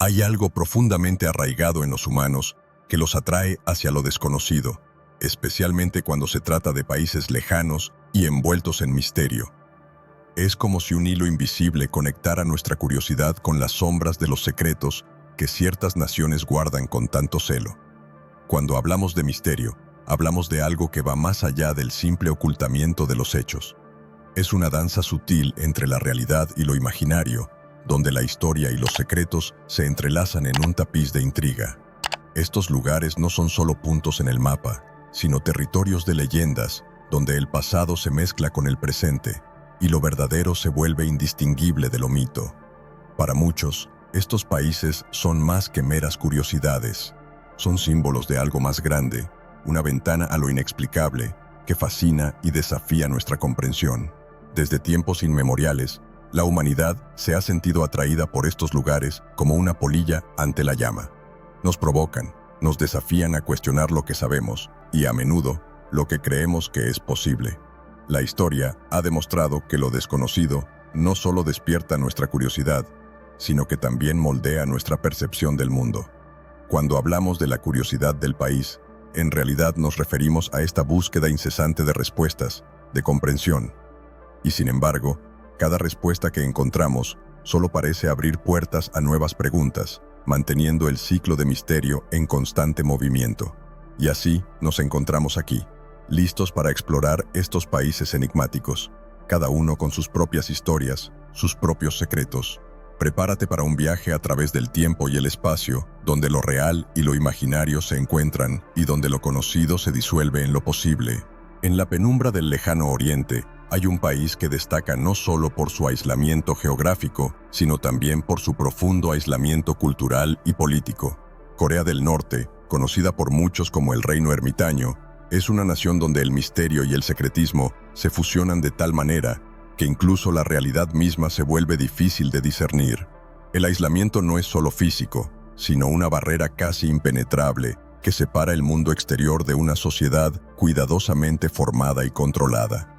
Hay algo profundamente arraigado en los humanos que los atrae hacia lo desconocido, especialmente cuando se trata de países lejanos y envueltos en misterio. Es como si un hilo invisible conectara nuestra curiosidad con las sombras de los secretos que ciertas naciones guardan con tanto celo. Cuando hablamos de misterio, hablamos de algo que va más allá del simple ocultamiento de los hechos. Es una danza sutil entre la realidad y lo imaginario, donde la historia y los secretos se entrelazan en un tapiz de intriga. Estos lugares no son solo puntos en el mapa, sino territorios de leyendas, donde el pasado se mezcla con el presente, y lo verdadero se vuelve indistinguible de lo mito. Para muchos, estos países son más que meras curiosidades. Son símbolos de algo más grande, una ventana a lo inexplicable, que fascina y desafía nuestra comprensión. Desde tiempos inmemoriales, la humanidad se ha sentido atraída por estos lugares como una polilla ante la llama. Nos provocan, nos desafían a cuestionar lo que sabemos y, a menudo, lo que creemos que es posible. La historia ha demostrado que lo desconocido no solo despierta nuestra curiosidad, sino que también moldea nuestra percepción del mundo. Cuando hablamos de la curiosidad del país, en realidad nos referimos a esta búsqueda incesante de respuestas, de comprensión. Y sin embargo, cada respuesta que encontramos solo parece abrir puertas a nuevas preguntas, manteniendo el ciclo de misterio en constante movimiento. Y así nos encontramos aquí, listos para explorar estos países enigmáticos, cada uno con sus propias historias, sus propios secretos. Prepárate para un viaje a través del tiempo y el espacio, donde lo real y lo imaginario se encuentran y donde lo conocido se disuelve en lo posible. En la penumbra del lejano oriente, hay un país que destaca no solo por su aislamiento geográfico, sino también por su profundo aislamiento cultural y político. Corea del Norte, conocida por muchos como el Reino Ermitaño, es una nación donde el misterio y el secretismo se fusionan de tal manera que incluso la realidad misma se vuelve difícil de discernir. El aislamiento no es solo físico, sino una barrera casi impenetrable que separa el mundo exterior de una sociedad cuidadosamente formada y controlada.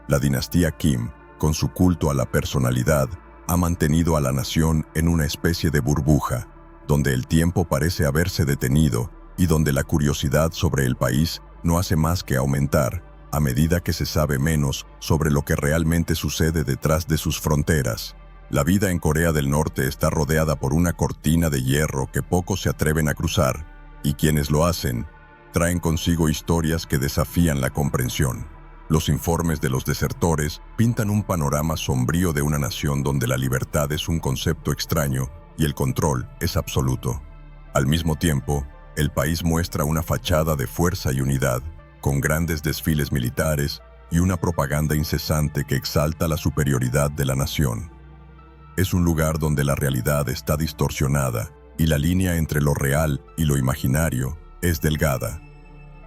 La dinastía Kim, con su culto a la personalidad, ha mantenido a la nación en una especie de burbuja, donde el tiempo parece haberse detenido y donde la curiosidad sobre el país no hace más que aumentar a medida que se sabe menos sobre lo que realmente sucede detrás de sus fronteras. La vida en Corea del Norte está rodeada por una cortina de hierro que pocos se atreven a cruzar, y quienes lo hacen traen consigo historias que desafían la comprensión. Los informes de los desertores pintan un panorama sombrío de una nación donde la libertad es un concepto extraño y el control es absoluto. Al mismo tiempo, el país muestra una fachada de fuerza y unidad, con grandes desfiles militares y una propaganda incesante que exalta la superioridad de la nación. Es un lugar donde la realidad está distorsionada y la línea entre lo real y lo imaginario es delgada.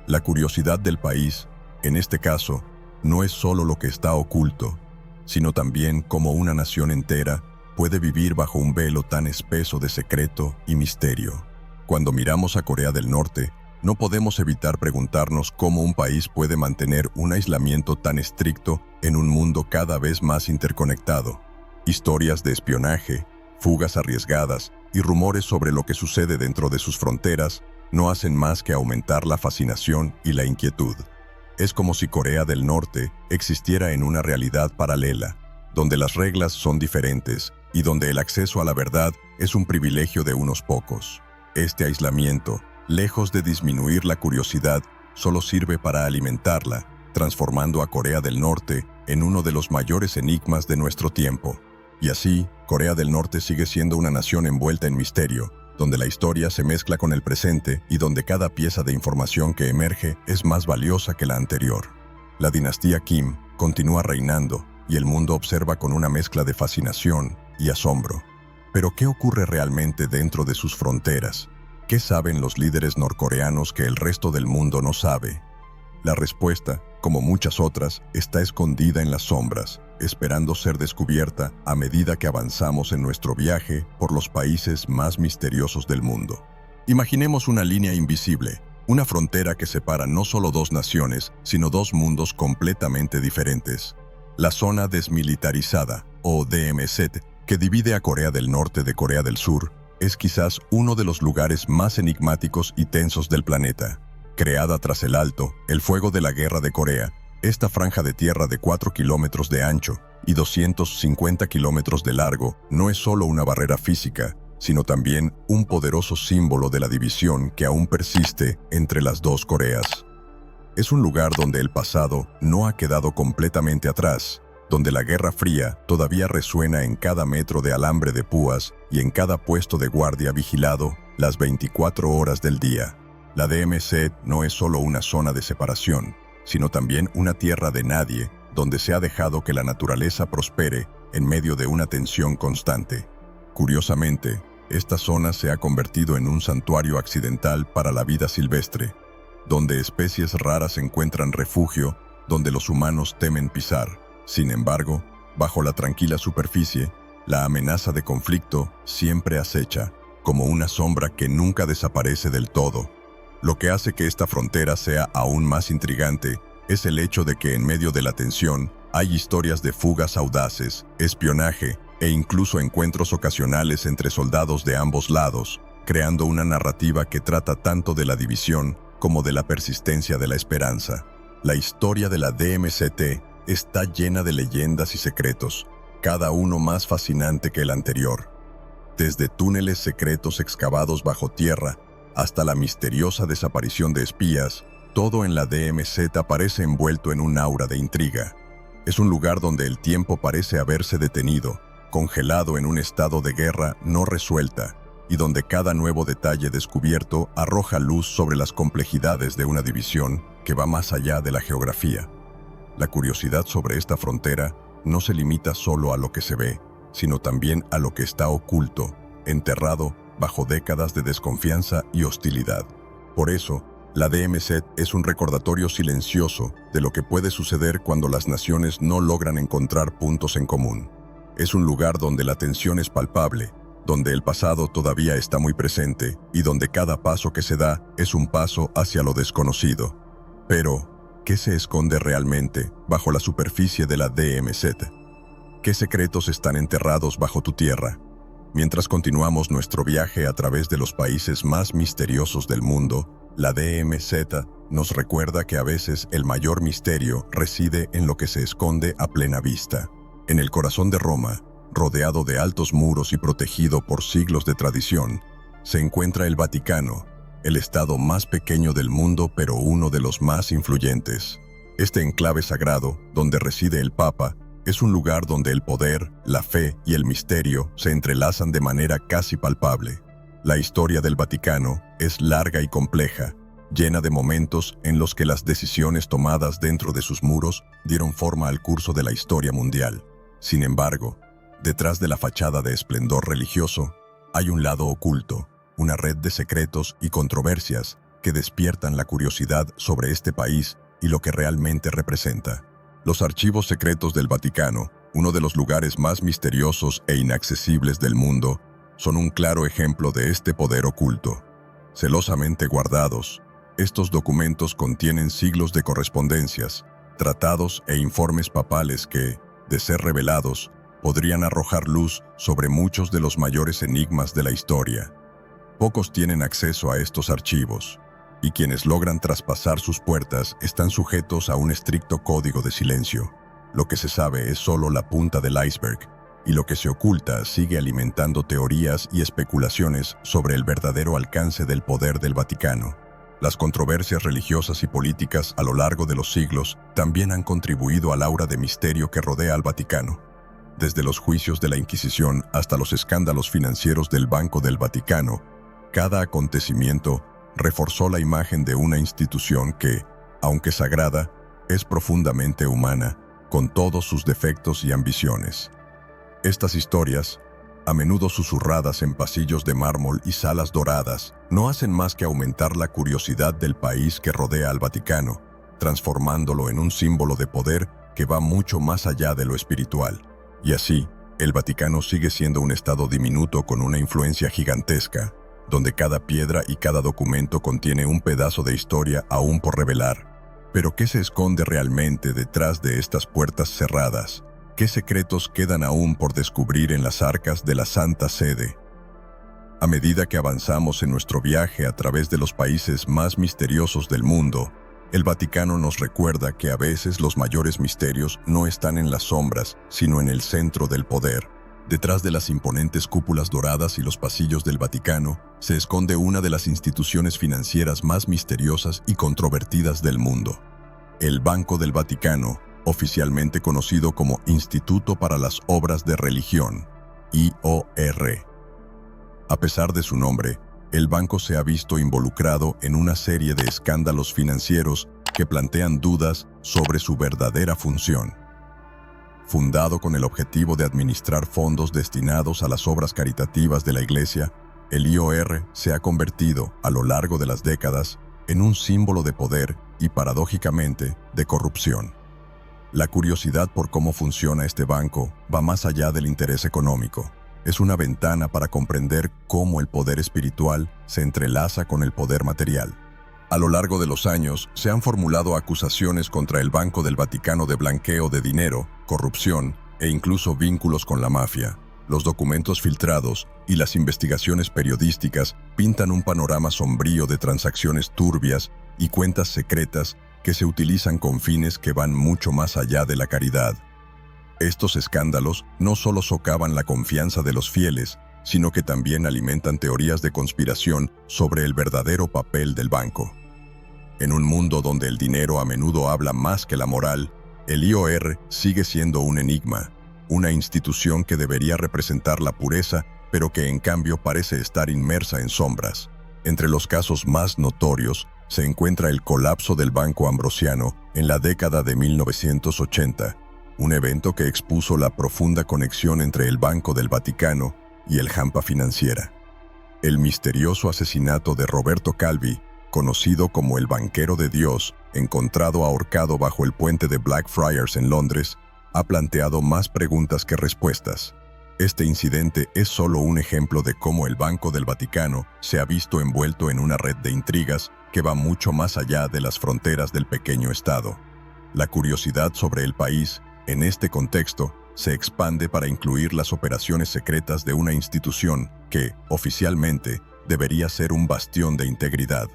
La curiosidad del país, en este caso, no es solo lo que está oculto, sino también cómo una nación entera puede vivir bajo un velo tan espeso de secreto y misterio. Cuando miramos a Corea del Norte, no podemos evitar preguntarnos cómo un país puede mantener un aislamiento tan estricto en un mundo cada vez más interconectado. Historias de espionaje, fugas arriesgadas y rumores sobre lo que sucede dentro de sus fronteras no hacen más que aumentar la fascinación y la inquietud. Es como si Corea del Norte existiera en una realidad paralela, donde las reglas son diferentes y donde el acceso a la verdad es un privilegio de unos pocos. Este aislamiento, lejos de disminuir la curiosidad, solo sirve para alimentarla, transformando a Corea del Norte en uno de los mayores enigmas de nuestro tiempo. Y así, Corea del Norte sigue siendo una nación envuelta en misterio, donde la historia se mezcla con el presente y donde cada pieza de información que emerge es más valiosa que la anterior. La dinastía Kim continúa reinando y el mundo observa con una mezcla de fascinación y asombro. Pero ¿qué ocurre realmente dentro de sus fronteras? ¿Qué saben los líderes norcoreanos que el resto del mundo no sabe? La respuesta, como muchas otras, está escondida en las sombras, esperando ser descubierta a medida que avanzamos en nuestro viaje por los países más misteriosos del mundo. Imaginemos una línea invisible, una frontera que separa no solo dos naciones, sino dos mundos completamente diferentes. La zona desmilitarizada, o DMZ, que divide a Corea del Norte de Corea del Sur, es quizás uno de los lugares más enigmáticos y tensos del planeta. Creada tras el fuego de la Guerra de Corea, esta franja de tierra de 4 kilómetros de ancho y 250 kilómetros de largo no es solo una barrera física, sino también un poderoso símbolo de la división que aún persiste entre las dos Coreas. Es un lugar donde el pasado no ha quedado completamente atrás, donde la Guerra Fría todavía resuena en cada metro de alambre de púas y en cada puesto de guardia vigilado las 24 horas del día. La DMZ no es solo una zona de separación, sino también una tierra de nadie, donde se ha dejado que la naturaleza prospere en medio de una tensión constante. Curiosamente, esta zona se ha convertido en un santuario accidental para la vida silvestre, donde especies raras encuentran refugio, donde los humanos temen pisar. Sin embargo, bajo la tranquila superficie, la amenaza de conflicto siempre acecha, como una sombra que nunca desaparece del todo. Lo que hace que esta frontera sea aún más intrigante es el hecho de que en medio de la tensión hay historias de fugas audaces, espionaje e incluso encuentros ocasionales entre soldados de ambos lados, creando una narrativa que trata tanto de la división como de la persistencia de la esperanza. La historia de la DMZ está llena de leyendas y secretos, cada uno más fascinante que el anterior. Desde túneles secretos excavados bajo tierra hasta la misteriosa desaparición de espías, todo en la DMZ parece envuelto en un aura de intriga. Es un lugar donde el tiempo parece haberse detenido, congelado en un estado de guerra no resuelta, y donde cada nuevo detalle descubierto arroja luz sobre las complejidades de una división que va más allá de la geografía. La curiosidad sobre esta frontera no se limita solo a lo que se ve, sino también a lo que está oculto, enterrado bajo décadas de desconfianza y hostilidad. Por eso, la DMZ es un recordatorio silencioso de lo que puede suceder cuando las naciones no logran encontrar puntos en común. Es un lugar donde la tensión es palpable, donde el pasado todavía está muy presente y donde cada paso que se da es un paso hacia lo desconocido. Pero, ¿qué se esconde realmente bajo la superficie de la DMZ? ¿Qué secretos están enterrados bajo tu tierra? Mientras continuamos nuestro viaje a través de los países más misteriosos del mundo, la DMZ nos recuerda que a veces el mayor misterio reside en lo que se esconde a plena vista. En el corazón de Roma, rodeado de altos muros y protegido por siglos de tradición, se encuentra el Vaticano, el estado más pequeño del mundo pero uno de los más influyentes. Este enclave sagrado, donde reside el Papa, es un lugar donde el poder, la fe y el misterio se entrelazan de manera casi palpable. La historia del Vaticano es larga y compleja, llena de momentos en los que las decisiones tomadas dentro de sus muros dieron forma al curso de la historia mundial. Sin embargo, detrás de la fachada de esplendor religioso, hay un lado oculto, una red de secretos y controversias que despiertan la curiosidad sobre este país y lo que realmente representa. Los archivos secretos del Vaticano, uno de los lugares más misteriosos e inaccesibles del mundo, son un claro ejemplo de este poder oculto. Celosamente guardados, estos documentos contienen siglos de correspondencias, tratados e informes papales que, de ser revelados, podrían arrojar luz sobre muchos de los mayores enigmas de la historia. Pocos tienen acceso a estos archivos, y quienes logran traspasar sus puertas están sujetos a un estricto código de silencio. Lo que se sabe es solo la punta del iceberg, y lo que se oculta sigue alimentando teorías y especulaciones sobre el verdadero alcance del poder del Vaticano. Las controversias religiosas y políticas a lo largo de los siglos también han contribuido al aura de misterio que rodea al Vaticano. Desde los juicios de la Inquisición hasta los escándalos financieros del Banco del Vaticano, cada acontecimiento reforzó la imagen de una institución que, aunque sagrada, es profundamente humana, con todos sus defectos y ambiciones. Estas historias, a menudo susurradas en pasillos de mármol y salas doradas, no hacen más que aumentar la curiosidad del país que rodea al Vaticano, transformándolo en un símbolo de poder que va mucho más allá de lo espiritual. Y así, el Vaticano sigue siendo un estado diminuto con una influencia gigantesca, donde cada piedra y cada documento contiene un pedazo de historia aún por revelar. Pero ¿qué se esconde realmente detrás de estas puertas cerradas? ¿Qué secretos quedan aún por descubrir en las arcas de la Santa Sede? A medida que avanzamos en nuestro viaje a través de los países más misteriosos del mundo, el Vaticano nos recuerda que a veces los mayores misterios no están en las sombras, sino en el centro del poder. Detrás de las imponentes cúpulas doradas y los pasillos del Vaticano, se esconde una de las instituciones financieras más misteriosas y controvertidas del mundo. El Banco del Vaticano, oficialmente conocido como Instituto para las Obras de Religión, IOR. A pesar de su nombre, el banco se ha visto involucrado en una serie de escándalos financieros que plantean dudas sobre su verdadera función. Fundado con el objetivo de administrar fondos destinados a las obras caritativas de la Iglesia, el IOR se ha convertido, a lo largo de las décadas, en un símbolo de poder y, paradójicamente, de corrupción. La curiosidad por cómo funciona este banco va más allá del interés económico. Es una ventana para comprender cómo el poder espiritual se entrelaza con el poder material. A lo largo de los años, se han formulado acusaciones contra el Banco del Vaticano de blanqueo de dinero, corrupción e incluso vínculos con la mafia. Los documentos filtrados y las investigaciones periodísticas pintan un panorama sombrío de transacciones turbias y cuentas secretas que se utilizan con fines que van mucho más allá de la caridad. Estos escándalos no solo socavan la confianza de los fieles, sino que también alimentan teorías de conspiración sobre el verdadero papel del banco. En un mundo donde el dinero a menudo habla más que la moral, el IOR sigue siendo un enigma, una institución que debería representar la pureza, pero que en cambio parece estar inmersa en sombras. Entre los casos más notorios se encuentra el colapso del Banco Ambrosiano en la década de 1980, un evento que expuso la profunda conexión entre el Banco del Vaticano y el Hampa Financiera. El misterioso asesinato de Roberto Calvi, conocido como el banquero de Dios, encontrado ahorcado bajo el puente de Blackfriars en Londres, ha planteado más preguntas que respuestas. Este incidente es solo un ejemplo de cómo el Banco del Vaticano se ha visto envuelto en una red de intrigas que va mucho más allá de las fronteras del pequeño Estado. La curiosidad sobre el país, en este contexto, se expande para incluir las operaciones secretas de una institución que, oficialmente, debería ser un bastión de integridad.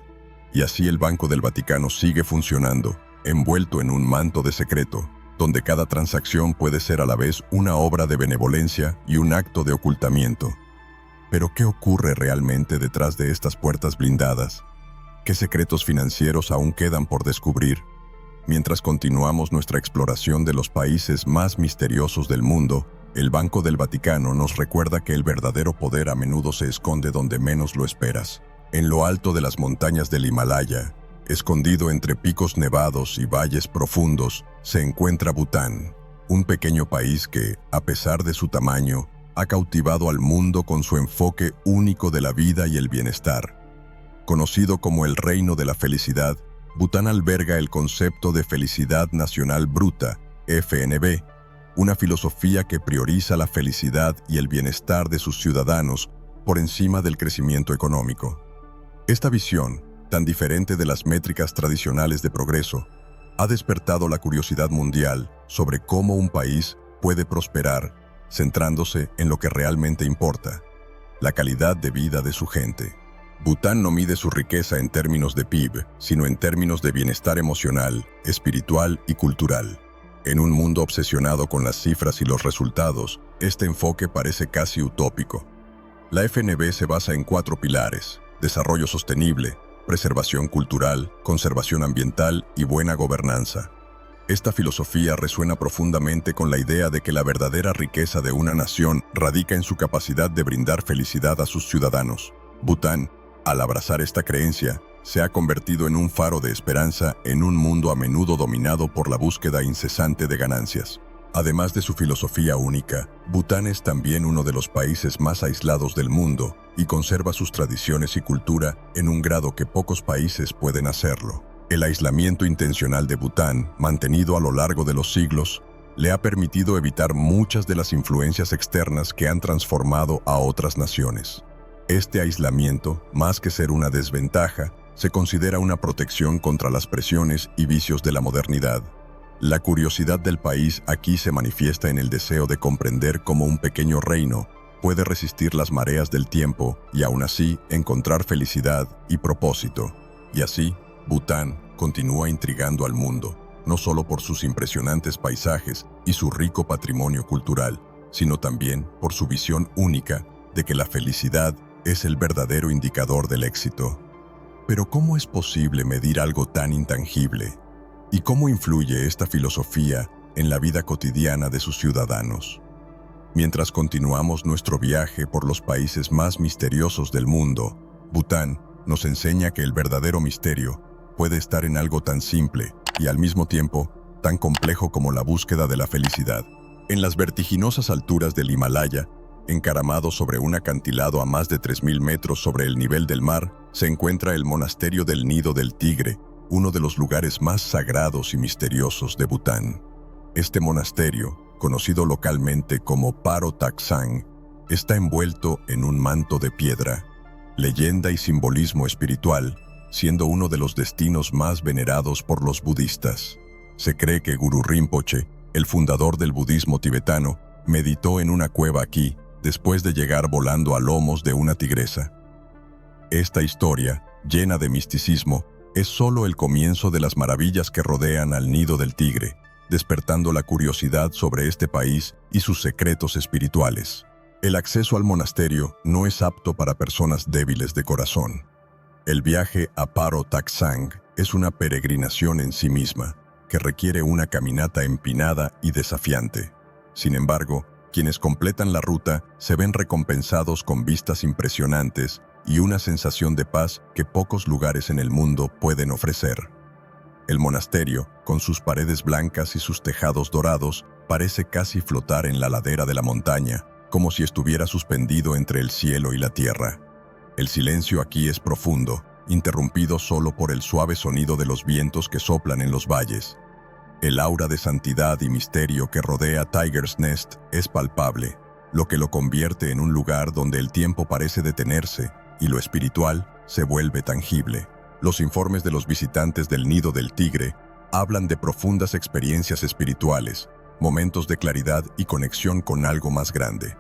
Y así el Banco del Vaticano sigue funcionando, envuelto en un manto de secreto, donde cada transacción puede ser a la vez una obra de benevolencia y un acto de ocultamiento. Pero ¿qué ocurre realmente detrás de estas puertas blindadas? ¿Qué secretos financieros aún quedan por descubrir? Mientras continuamos nuestra exploración de los países más misteriosos del mundo, el Banco del Vaticano nos recuerda que el verdadero poder a menudo se esconde donde menos lo esperas. En lo alto de las montañas del Himalaya, escondido entre picos nevados y valles profundos, se encuentra Bután, un pequeño país que, a pesar de su tamaño, ha cautivado al mundo con su enfoque único de la vida y el bienestar. Conocido como el Reino de la Felicidad, Bután alberga el concepto de Felicidad Nacional Bruta, FNB, una filosofía que prioriza la felicidad y el bienestar de sus ciudadanos por encima del crecimiento económico. Esta visión, tan diferente de las métricas tradicionales de progreso, ha despertado la curiosidad mundial sobre cómo un país puede prosperar centrándose en lo que realmente importa, la calidad de vida de su gente. Bután no mide su riqueza en términos de PIB, sino en términos de bienestar emocional, espiritual y cultural. En un mundo obsesionado con las cifras y los resultados, este enfoque parece casi utópico. La FNB se basa en 4 pilares: desarrollo sostenible, preservación cultural, conservación ambiental y buena gobernanza. Esta filosofía resuena profundamente con la idea de que la verdadera riqueza de una nación radica en su capacidad de brindar felicidad a sus ciudadanos. Bután, al abrazar esta creencia, se ha convertido en un faro de esperanza en un mundo a menudo dominado por la búsqueda incesante de ganancias. Además de su filosofía única, Bután es también uno de los países más aislados del mundo y conserva sus tradiciones y cultura en un grado que pocos países pueden hacerlo. El aislamiento intencional de Bután, mantenido a lo largo de los siglos, le ha permitido evitar muchas de las influencias externas que han transformado a otras naciones. Este aislamiento, más que ser una desventaja, se considera una protección contra las presiones y vicios de la modernidad. La curiosidad del país aquí se manifiesta en el deseo de comprender cómo un pequeño reino puede resistir las mareas del tiempo y aún así encontrar felicidad y propósito. Y así, Bután continúa intrigando al mundo, no solo por sus impresionantes paisajes y su rico patrimonio cultural, sino también por su visión única de que la felicidad es el verdadero indicador del éxito. Pero ¿cómo es posible medir algo tan intangible? ¿Y cómo influye esta filosofía en la vida cotidiana de sus ciudadanos? Mientras continuamos nuestro viaje por los países más misteriosos del mundo, Bután nos enseña que el verdadero misterio puede estar en algo tan simple y al mismo tiempo tan complejo como la búsqueda de la felicidad. En las vertiginosas alturas del Himalaya, encaramado sobre un acantilado a más de 3.000 metros sobre el nivel del mar, se encuentra el monasterio del Nido del Tigre, uno de los lugares más sagrados y misteriosos de Bután. Este monasterio, conocido localmente como Paro Taksang, está envuelto en un manto de piedra, leyenda y simbolismo espiritual, siendo uno de los destinos más venerados por los budistas. Se cree que Guru Rinpoche, el fundador del budismo tibetano, meditó en una cueva aquí, después de llegar volando a lomos de una tigresa. Esta historia, llena de misticismo, es solo el comienzo de las maravillas que rodean al Nido del Tigre, despertando la curiosidad sobre este país y sus secretos espirituales. El acceso al monasterio no es apto para personas débiles de corazón. El viaje a Paro Taksang es una peregrinación en sí misma, que requiere una caminata empinada y desafiante. Sin embargo, quienes completan la ruta se ven recompensados con vistas impresionantes y una sensación de paz que pocos lugares en el mundo pueden ofrecer. El monasterio, con sus paredes blancas y sus tejados dorados, parece casi flotar en la ladera de la montaña, como si estuviera suspendido entre el cielo y la tierra. El silencio aquí es profundo, interrumpido solo por el suave sonido de los vientos que soplan en los valles. El aura de santidad y misterio que rodea Tiger's Nest es palpable, lo que lo convierte en un lugar donde el tiempo parece detenerse y lo espiritual se vuelve tangible. Los informes de los visitantes del Nido del Tigre hablan de profundas experiencias espirituales, momentos de claridad y conexión con algo más grande.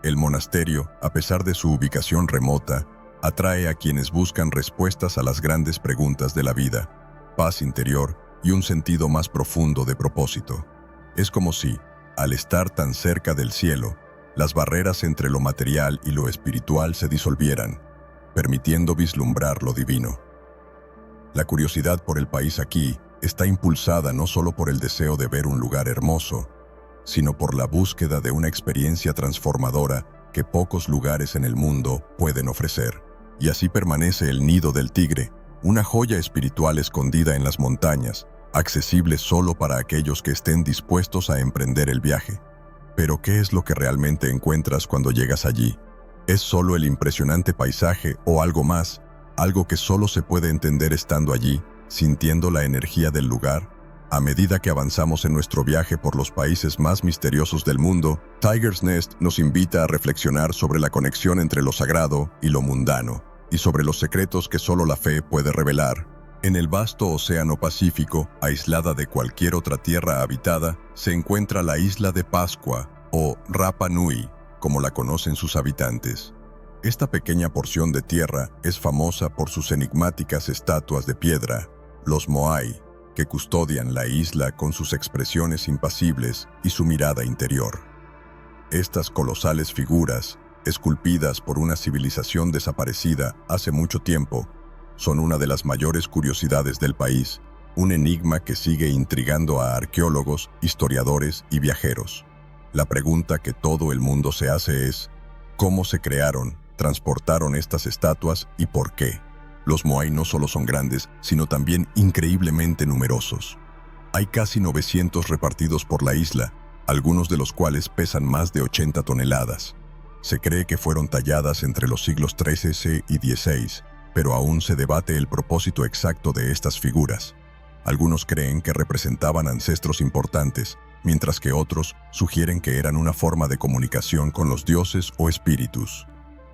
El monasterio, a pesar de su ubicación remota, atrae a quienes buscan respuestas a las grandes preguntas de la vida, paz interior y un sentido más profundo de propósito. Es como si, al estar tan cerca del cielo, las barreras entre lo material y lo espiritual se disolvieran, permitiendo vislumbrar lo divino. La curiosidad por el país aquí está impulsada no solo por el deseo de ver un lugar hermoso, sino por la búsqueda de una experiencia transformadora que pocos lugares en el mundo pueden ofrecer. Y así permanece el Nido del Tigre, una joya espiritual escondida en las montañas, accesible solo para aquellos que estén dispuestos a emprender el viaje. Pero ¿qué es lo que realmente encuentras cuando llegas allí? ¿Es solo el impresionante paisaje o algo más, algo que solo se puede entender estando allí, sintiendo la energía del lugar? A medida que avanzamos en nuestro viaje por los países más misteriosos del mundo, Tiger's Nest nos invita a reflexionar sobre la conexión entre lo sagrado y lo mundano, y sobre los secretos que solo la fe puede revelar. En el vasto océano Pacífico, aislada de cualquier otra tierra habitada, se encuentra la isla de Pascua, o Rapa Nui, como la conocen sus habitantes. Esta pequeña porción de tierra es famosa por sus enigmáticas estatuas de piedra, los Moai, que custodian la isla con sus expresiones impasibles y su mirada interior. Estas colosales figuras, esculpidas por una civilización desaparecida hace mucho tiempo, son una de las mayores curiosidades del país, un enigma que sigue intrigando a arqueólogos, historiadores y viajeros. La pregunta que todo el mundo se hace es: ¿cómo se crearon, transportaron estas estatuas y por qué? Los Moai no solo son grandes, sino también increíblemente numerosos. Hay casi 900 repartidos por la isla, algunos de los cuales pesan más de 80 toneladas. Se cree que fueron talladas entre los siglos XIII y XVI, pero aún se debate el propósito exacto de estas figuras. Algunos creen que representaban ancestros importantes, mientras que otros sugieren que eran una forma de comunicación con los dioses o espíritus.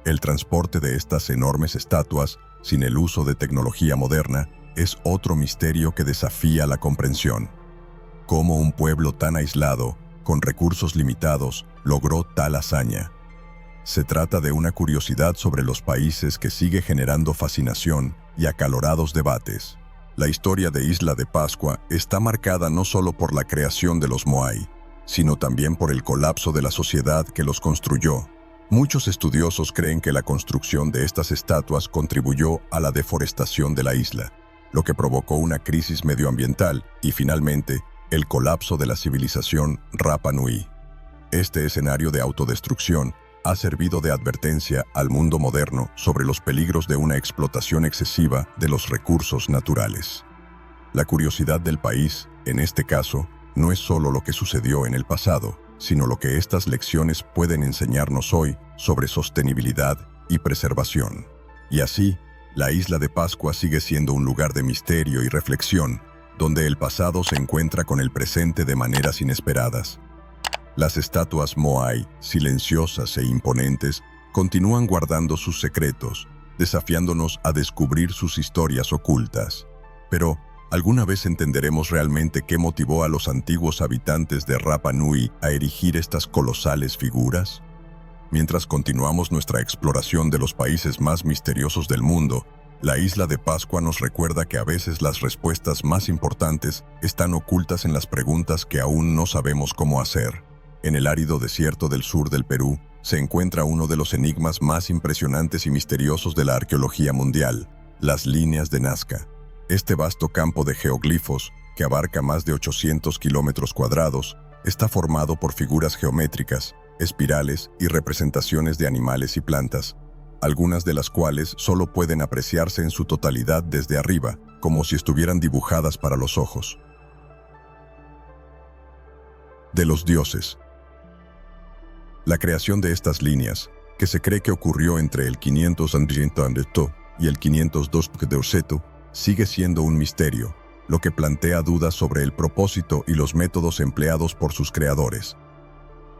El transporte de estas enormes estatuas, sin el uso de tecnología moderna, es otro misterio que desafía la comprensión. ¿Cómo un pueblo tan aislado, con recursos limitados, logró tal hazaña? Se trata de una curiosidad sobre los países que sigue generando fascinación y acalorados debates. La historia de Isla de Pascua está marcada no solo por la creación de los Moai, sino también por el colapso de la sociedad que los construyó. Muchos estudiosos creen que la construcción de estas estatuas contribuyó a la deforestación de la isla, lo que provocó una crisis medioambiental y, finalmente, el colapso de la civilización Rapa Nui. Este escenario de autodestrucción ha servido de advertencia al mundo moderno sobre los peligros de una explotación excesiva de los recursos naturales. La curiosidad del país, en este caso, no es solo lo que sucedió en el pasado, sino lo que estas lecciones pueden enseñarnos hoy sobre sostenibilidad y preservación. Y así, la Isla de Pascua sigue siendo un lugar de misterio y reflexión, donde el pasado se encuentra con el presente de maneras inesperadas. Las estatuas Moai, silenciosas e imponentes, continúan guardando sus secretos, desafiándonos a descubrir sus historias ocultas. Pero, ¿alguna vez entenderemos realmente qué motivó a los antiguos habitantes de Rapa Nui a erigir estas colosales figuras? Mientras continuamos nuestra exploración de los países más misteriosos del mundo, la Isla de Pascua nos recuerda que a veces las respuestas más importantes están ocultas en las preguntas que aún no sabemos cómo hacer. En el árido desierto del sur del Perú se encuentra uno de los enigmas más impresionantes y misteriosos de la arqueología mundial, las líneas de Nazca. Este vasto campo de geoglifos, que abarca más de 800 kilómetros cuadrados, está formado por figuras geométricas, espirales y representaciones de animales y plantas, algunas de las cuales solo pueden apreciarse en su totalidad desde arriba, como si estuvieran dibujadas para los ojos. De los dioses. La creación de estas líneas, que se cree que ocurrió entre el 500 a.C. y el 502 d.C., sigue siendo un misterio, lo que plantea dudas sobre el propósito y los métodos empleados por sus creadores.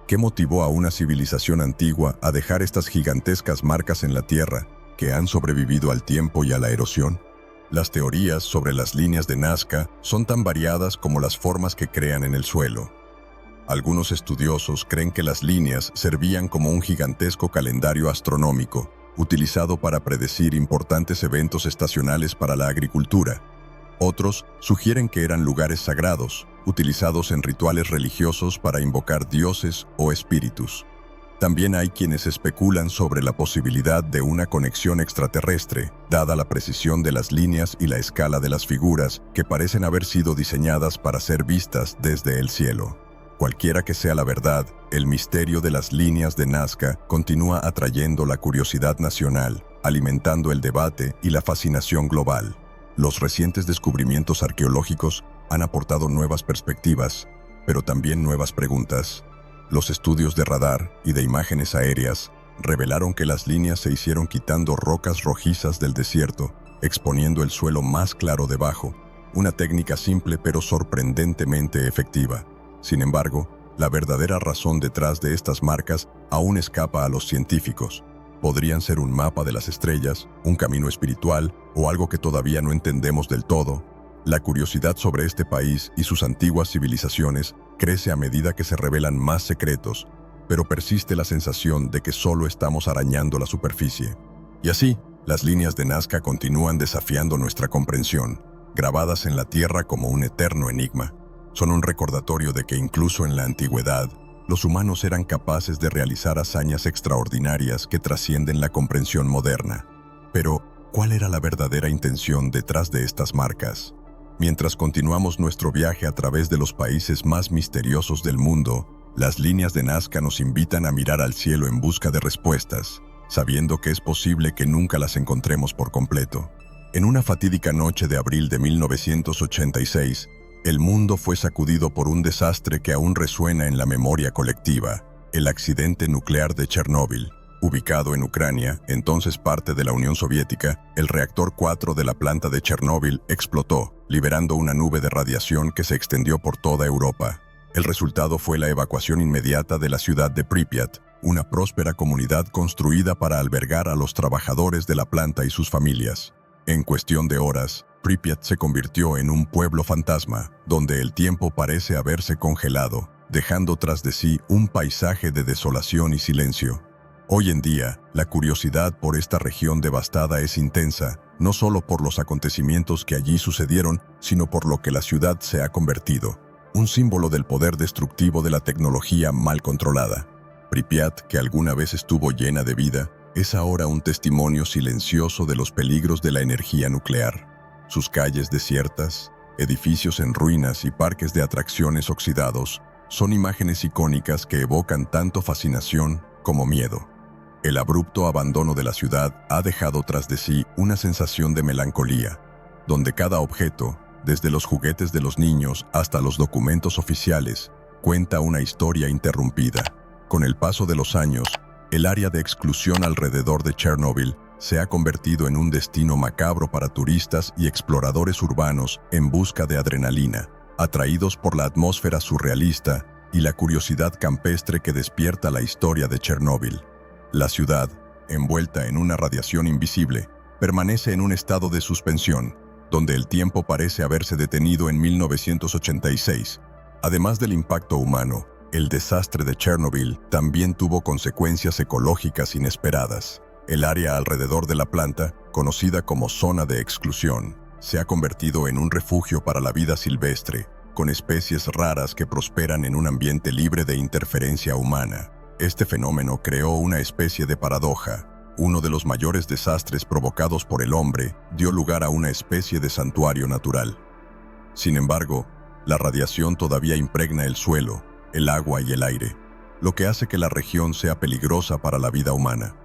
¿Qué motivó a una civilización antigua a dejar estas gigantescas marcas en la tierra, que han sobrevivido al tiempo y a la erosión? Las teorías sobre las líneas de Nazca son tan variadas como las formas que crean en el suelo. Algunos estudiosos creen que las líneas servían como un gigantesco calendario astronómico, utilizado para predecir importantes eventos estacionales para la agricultura. Otros sugieren que eran lugares sagrados, utilizados en rituales religiosos para invocar dioses o espíritus. También hay quienes especulan sobre la posibilidad de una conexión extraterrestre, dada la precisión de las líneas y la escala de las figuras que parecen haber sido diseñadas para ser vistas desde el cielo. Cualquiera que sea la verdad, el misterio de las líneas de Nazca continúa atrayendo la curiosidad nacional, alimentando el debate y la fascinación global. Los recientes descubrimientos arqueológicos han aportado nuevas perspectivas, pero también nuevas preguntas. Los estudios de radar y de imágenes aéreas revelaron que las líneas se hicieron quitando rocas rojizas del desierto, exponiendo el suelo más claro debajo, una técnica simple pero sorprendentemente efectiva. Sin embargo, la verdadera razón detrás de estas marcas aún escapa a los científicos. Podrían ser un mapa de las estrellas, un camino espiritual o algo que todavía no entendemos del todo. La curiosidad sobre este país y sus antiguas civilizaciones crece a medida que se revelan más secretos, pero persiste la sensación de que solo estamos arañando la superficie. Y así, las líneas de Nazca continúan desafiando nuestra comprensión, grabadas en la tierra como un eterno enigma. Son un recordatorio de que incluso en la antigüedad, los humanos eran capaces de realizar hazañas extraordinarias que trascienden la comprensión moderna. Pero, ¿cuál era la verdadera intención detrás de estas marcas? Mientras continuamos nuestro viaje a través de los países más misteriosos del mundo, las líneas de Nazca nos invitan a mirar al cielo en busca de respuestas, sabiendo que es posible que nunca las encontremos por completo. En una fatídica noche de abril de 1986, el mundo fue sacudido por un desastre que aún resuena en la memoria colectiva, el accidente nuclear de Chernóbil. Ubicado en Ucrania, entonces parte de la Unión Soviética, el reactor 4 de la planta de Chernóbil explotó, liberando una nube de radiación que se extendió por toda Europa. El resultado fue la evacuación inmediata de la ciudad de Pripyat, una próspera comunidad construida para albergar a los trabajadores de la planta y sus familias. En cuestión de horas, Pripyat se convirtió en un pueblo fantasma, donde el tiempo parece haberse congelado, dejando tras de sí un paisaje de desolación y silencio. Hoy en día, la curiosidad por esta región devastada es intensa, no solo por los acontecimientos que allí sucedieron, sino por lo que la ciudad se ha convertido. Un símbolo del poder destructivo de la tecnología mal controlada. Pripyat, que alguna vez estuvo llena de vida, es ahora un testimonio silencioso de los peligros de la energía nuclear. Sus calles desiertas, edificios en ruinas y parques de atracciones oxidados son imágenes icónicas que evocan tanto fascinación como miedo. El abrupto abandono de la ciudad ha dejado tras de sí una sensación de melancolía, donde cada objeto, desde los juguetes de los niños hasta los documentos oficiales, cuenta una historia interrumpida. Con el paso de los años, el área de exclusión alrededor de Chernóbil se ha convertido en un destino macabro para turistas y exploradores urbanos en busca de adrenalina, atraídos por la atmósfera surrealista y la curiosidad campestre que despierta la historia de Chernóbil. La ciudad, envuelta en una radiación invisible, permanece en un estado de suspensión, donde el tiempo parece haberse detenido en 1986. Además del impacto humano, el desastre de Chernóbil también tuvo consecuencias ecológicas inesperadas. El área alrededor de la planta, conocida como zona de exclusión, se ha convertido en un refugio para la vida silvestre, con especies raras que prosperan en un ambiente libre de interferencia humana. Este fenómeno creó una especie de paradoja. Uno de los mayores desastres provocados por el hombre dio lugar a una especie de santuario natural. Sin embargo, la radiación todavía impregna el suelo, el agua y el aire, lo que hace que la región sea peligrosa para la vida humana.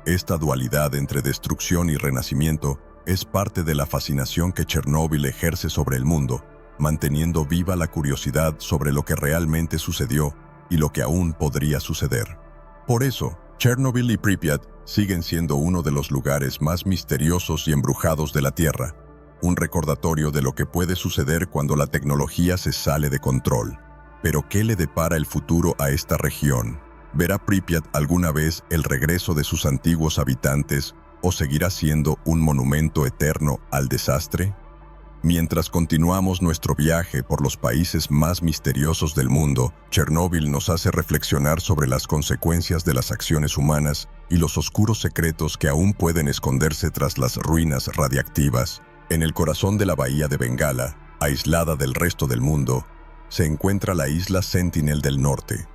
Esta dualidad entre destrucción y renacimiento es parte de la fascinación que Chernóbil ejerce sobre el mundo, manteniendo viva la curiosidad sobre lo que realmente sucedió y lo que aún podría suceder. Por eso, Chernóbil y Pripyat siguen siendo uno de los lugares más misteriosos y embrujados de la Tierra, un recordatorio de lo que puede suceder cuando la tecnología se sale de control. Pero ¿qué le depara el futuro a esta región? ¿Verá Pripyat alguna vez el regreso de sus antiguos habitantes o seguirá siendo un monumento eterno al desastre? Mientras continuamos nuestro viaje por los países más misteriosos del mundo, Chernóbil nos hace reflexionar sobre las consecuencias de las acciones humanas y los oscuros secretos que aún pueden esconderse tras las ruinas radiactivas. En el corazón de la bahía de Bengala, aislada del resto del mundo, se encuentra la isla Sentinel del Norte,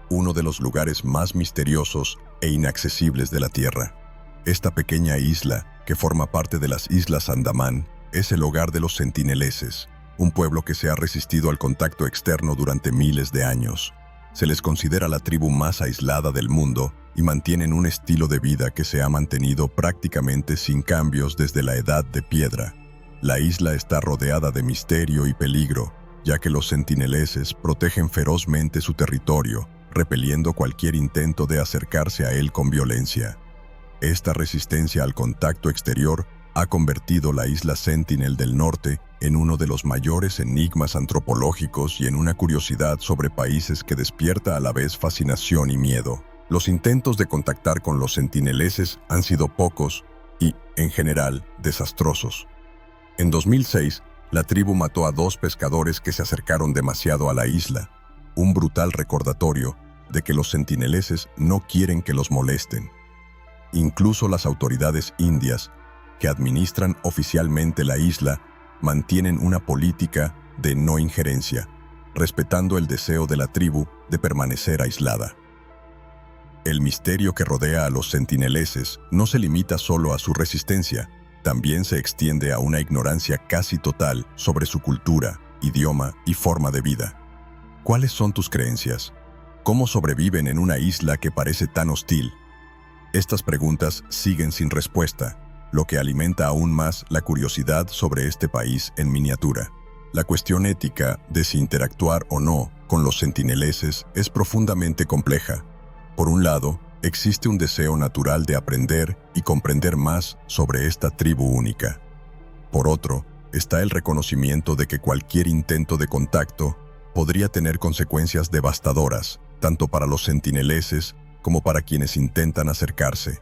uno de los lugares más misteriosos e inaccesibles de la Tierra. Esta pequeña isla, que forma parte de las Islas Andamán, es el hogar de los sentineleses, un pueblo que se ha resistido al contacto externo durante miles de años. Se les considera la tribu más aislada del mundo y mantienen un estilo de vida que se ha mantenido prácticamente sin cambios desde la Edad de Piedra. La isla está rodeada de misterio y peligro, ya que los sentineleses protegen ferozmente su territorio, repeliendo cualquier intento de acercarse a él con violencia. Esta resistencia al contacto exterior ha convertido la isla Sentinel del Norte en uno de los mayores enigmas antropológicos y en una curiosidad sobre países que despierta a la vez fascinación y miedo. Los intentos de contactar con los sentineleses han sido pocos y, en general, desastrosos. En 2006, la tribu mató a 2 pescadores que se acercaron demasiado a la isla, un brutal recordatorio de que los sentineleses no quieren que los molesten. Incluso las autoridades indias, que administran oficialmente la isla, mantienen una política de no injerencia, respetando el deseo de la tribu de permanecer aislada. El misterio que rodea a los sentineleses no se limita solo a su resistencia, también se extiende a una ignorancia casi total sobre su cultura, idioma y forma de vida. ¿Cuáles son tus creencias? ¿Cómo sobreviven en una isla que parece tan hostil? Estas preguntas siguen sin respuesta, lo que alimenta aún más la curiosidad sobre este país en miniatura. La cuestión ética de si interactuar o no con los sentineleses es profundamente compleja. Por un lado, existe un deseo natural de aprender y comprender más sobre esta tribu única. Por otro, está el reconocimiento de que cualquier intento de contacto podría tener consecuencias devastadoras, tanto para los sentineleses como para quienes intentan acercarse.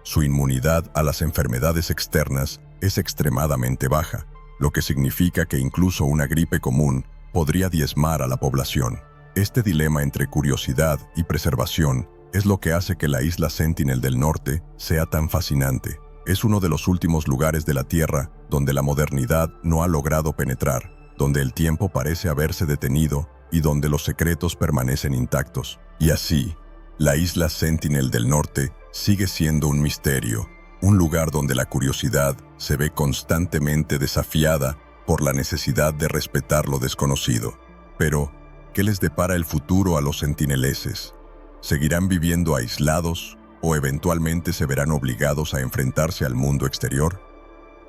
Su inmunidad a las enfermedades externas es extremadamente baja, lo que significa que incluso una gripe común podría diezmar a la población. Este dilema entre curiosidad y preservación Es lo que hace que la isla Sentinel del Norte sea tan fascinante. Es uno de los últimos lugares de la Tierra donde la modernidad no ha logrado penetrar, donde el tiempo parece haberse detenido y donde los secretos permanecen intactos. Y así, la isla Sentinel del Norte sigue siendo un misterio, un lugar donde la curiosidad se ve constantemente desafiada por la necesidad de respetar lo desconocido. Pero, ¿qué les depara el futuro a los sentineleses? ¿Seguirán viviendo aislados o eventualmente se verán obligados a enfrentarse al mundo exterior?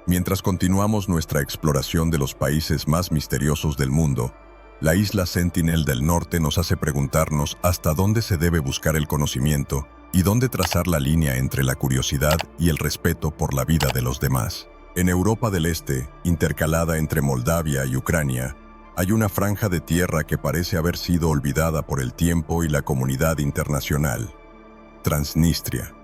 Mientras continuamos nuestra exploración de los países más misteriosos del mundo, la isla Sentinel del Norte nos hace preguntarnos hasta dónde se debe buscar el conocimiento y dónde trazar la línea entre la curiosidad y el respeto por la vida de los demás. En Europa del Este, intercalada entre Moldavia y Ucrania, hay una franja de tierra que parece haber sido olvidada por el tiempo y la comunidad internacional. Transnistria.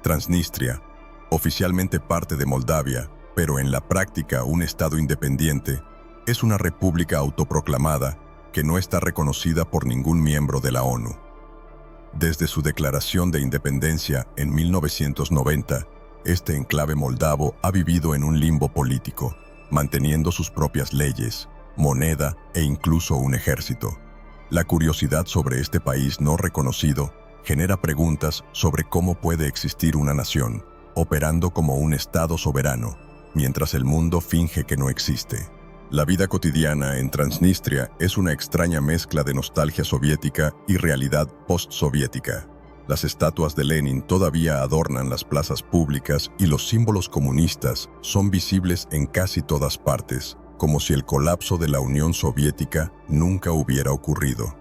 Transnistria, oficialmente parte de Moldavia, pero en la práctica un estado independiente, es una república autoproclamada que no está reconocida por ningún miembro de la ONU. Desde su declaración de independencia en 1990, este enclave moldavo ha vivido en un limbo político, manteniendo sus propias leyes, moneda e incluso un ejército. La curiosidad sobre este país no reconocido genera preguntas sobre cómo puede existir una nación, operando como un estado soberano, mientras el mundo finge que no existe. La vida cotidiana en Transnistria es una extraña mezcla de nostalgia soviética y realidad postsoviética. Las estatuas de Lenin todavía adornan las plazas públicas y los símbolos comunistas son visibles en casi todas partes, como si el colapso de la Unión Soviética nunca hubiera ocurrido.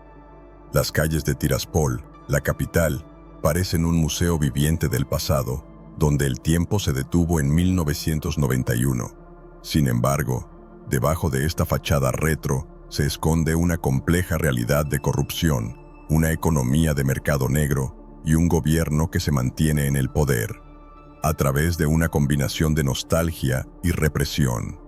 Las calles de Tiraspol, la capital, parecen un museo viviente del pasado, donde el tiempo se detuvo en 1991. Sin embargo, debajo de esta fachada retro se esconde una compleja realidad de corrupción, una economía de mercado negro y un gobierno que se mantiene en el poder, a través de una combinación de nostalgia y represión.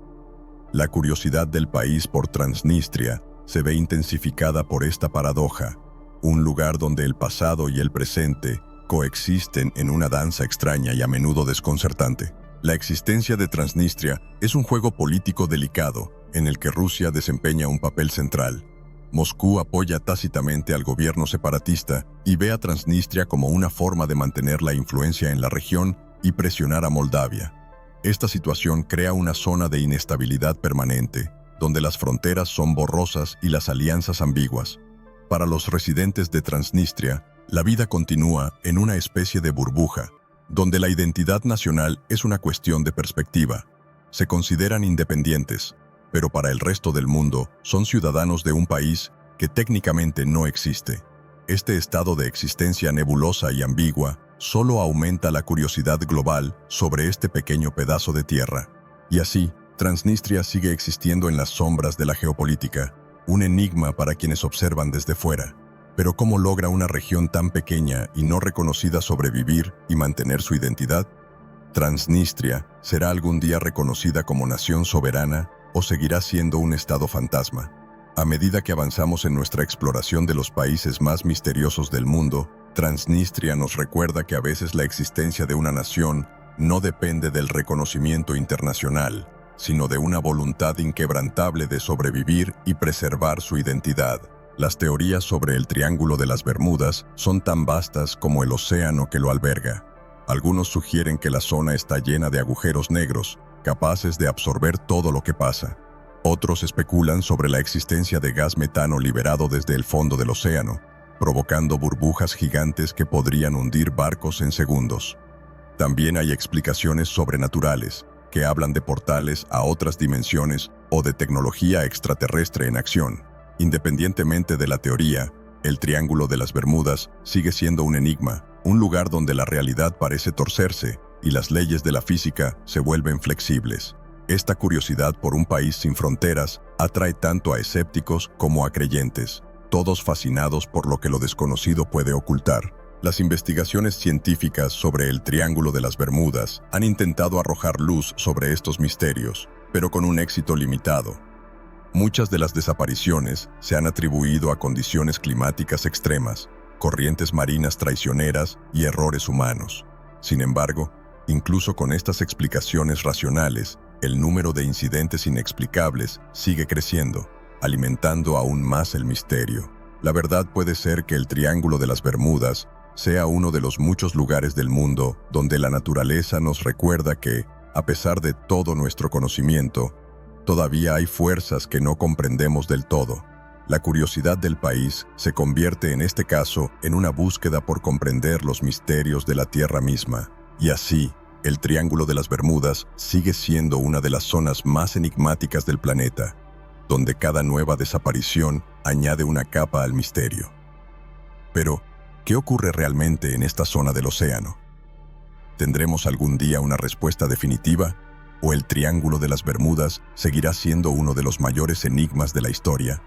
La curiosidad del país por Transnistria se ve intensificada por esta paradoja, un lugar donde el pasado y el presente coexisten en una danza extraña y a menudo desconcertante. La existencia de Transnistria es un juego político delicado en el que Rusia desempeña un papel central. Moscú apoya tácitamente al gobierno separatista y ve a Transnistria como una forma de mantener la influencia en la región y presionar a Moldavia. Esta situación crea una zona de inestabilidad permanente, donde las fronteras son borrosas y las alianzas ambiguas. Para los residentes de Transnistria, la vida continúa en una especie de burbuja, donde la identidad nacional es una cuestión de perspectiva. Se consideran independientes, pero para el resto del mundo son ciudadanos de un país que técnicamente no existe. Este estado de existencia nebulosa y ambigua solo aumenta la curiosidad global sobre este pequeño pedazo de tierra. Y así, Transnistria sigue existiendo en las sombras de la geopolítica, un enigma para quienes observan desde fuera. Pero ¿cómo logra una región tan pequeña y no reconocida sobrevivir y mantener su identidad? ¿Transnistria será algún día reconocida como nación soberana o seguirá siendo un estado fantasma? A medida que avanzamos en nuestra exploración de los países más misteriosos del mundo, Transnistria nos recuerda que a veces la existencia de una nación no depende del reconocimiento internacional, sino de una voluntad inquebrantable de sobrevivir y preservar su identidad. Las teorías sobre el Triángulo de las Bermudas son tan vastas como el océano que lo alberga. Algunos sugieren que la zona está llena de agujeros negros, capaces de absorber todo lo que pasa. Otros especulan sobre la existencia de gas metano liberado desde el fondo del océano, provocando burbujas gigantes que podrían hundir barcos en segundos. También hay explicaciones sobrenaturales, que hablan de portales a otras dimensiones o de tecnología extraterrestre en acción. Independientemente de la teoría, el Triángulo de las Bermudas sigue siendo un enigma, un lugar donde la realidad parece torcerse y las leyes de la física se vuelven flexibles. Esta curiosidad por un país sin fronteras atrae tanto a escépticos como a creyentes, todos fascinados por lo que lo desconocido puede ocultar. Las investigaciones científicas sobre el Triángulo de las Bermudas han intentado arrojar luz sobre estos misterios, pero con un éxito limitado. Muchas de las desapariciones se han atribuido a condiciones climáticas extremas, corrientes marinas traicioneras y errores humanos. Sin embargo, incluso con estas explicaciones racionales, el número de incidentes inexplicables sigue creciendo, alimentando aún más el misterio. La verdad puede ser que el Triángulo de las Bermudas sea uno de los muchos lugares del mundo donde la naturaleza nos recuerda que, a pesar de todo nuestro conocimiento, todavía hay fuerzas que no comprendemos del todo. La curiosidad del país se convierte en este caso en una búsqueda por comprender los misterios de la Tierra misma. Y así, el Triángulo de las Bermudas sigue siendo una de las zonas más enigmáticas del planeta, donde cada nueva desaparición añade una capa al misterio. Pero, ¿qué ocurre realmente en esta zona del océano? ¿Tendremos algún día una respuesta definitiva? ¿O el Triángulo de las Bermudas seguirá siendo uno de los mayores enigmas de la historia?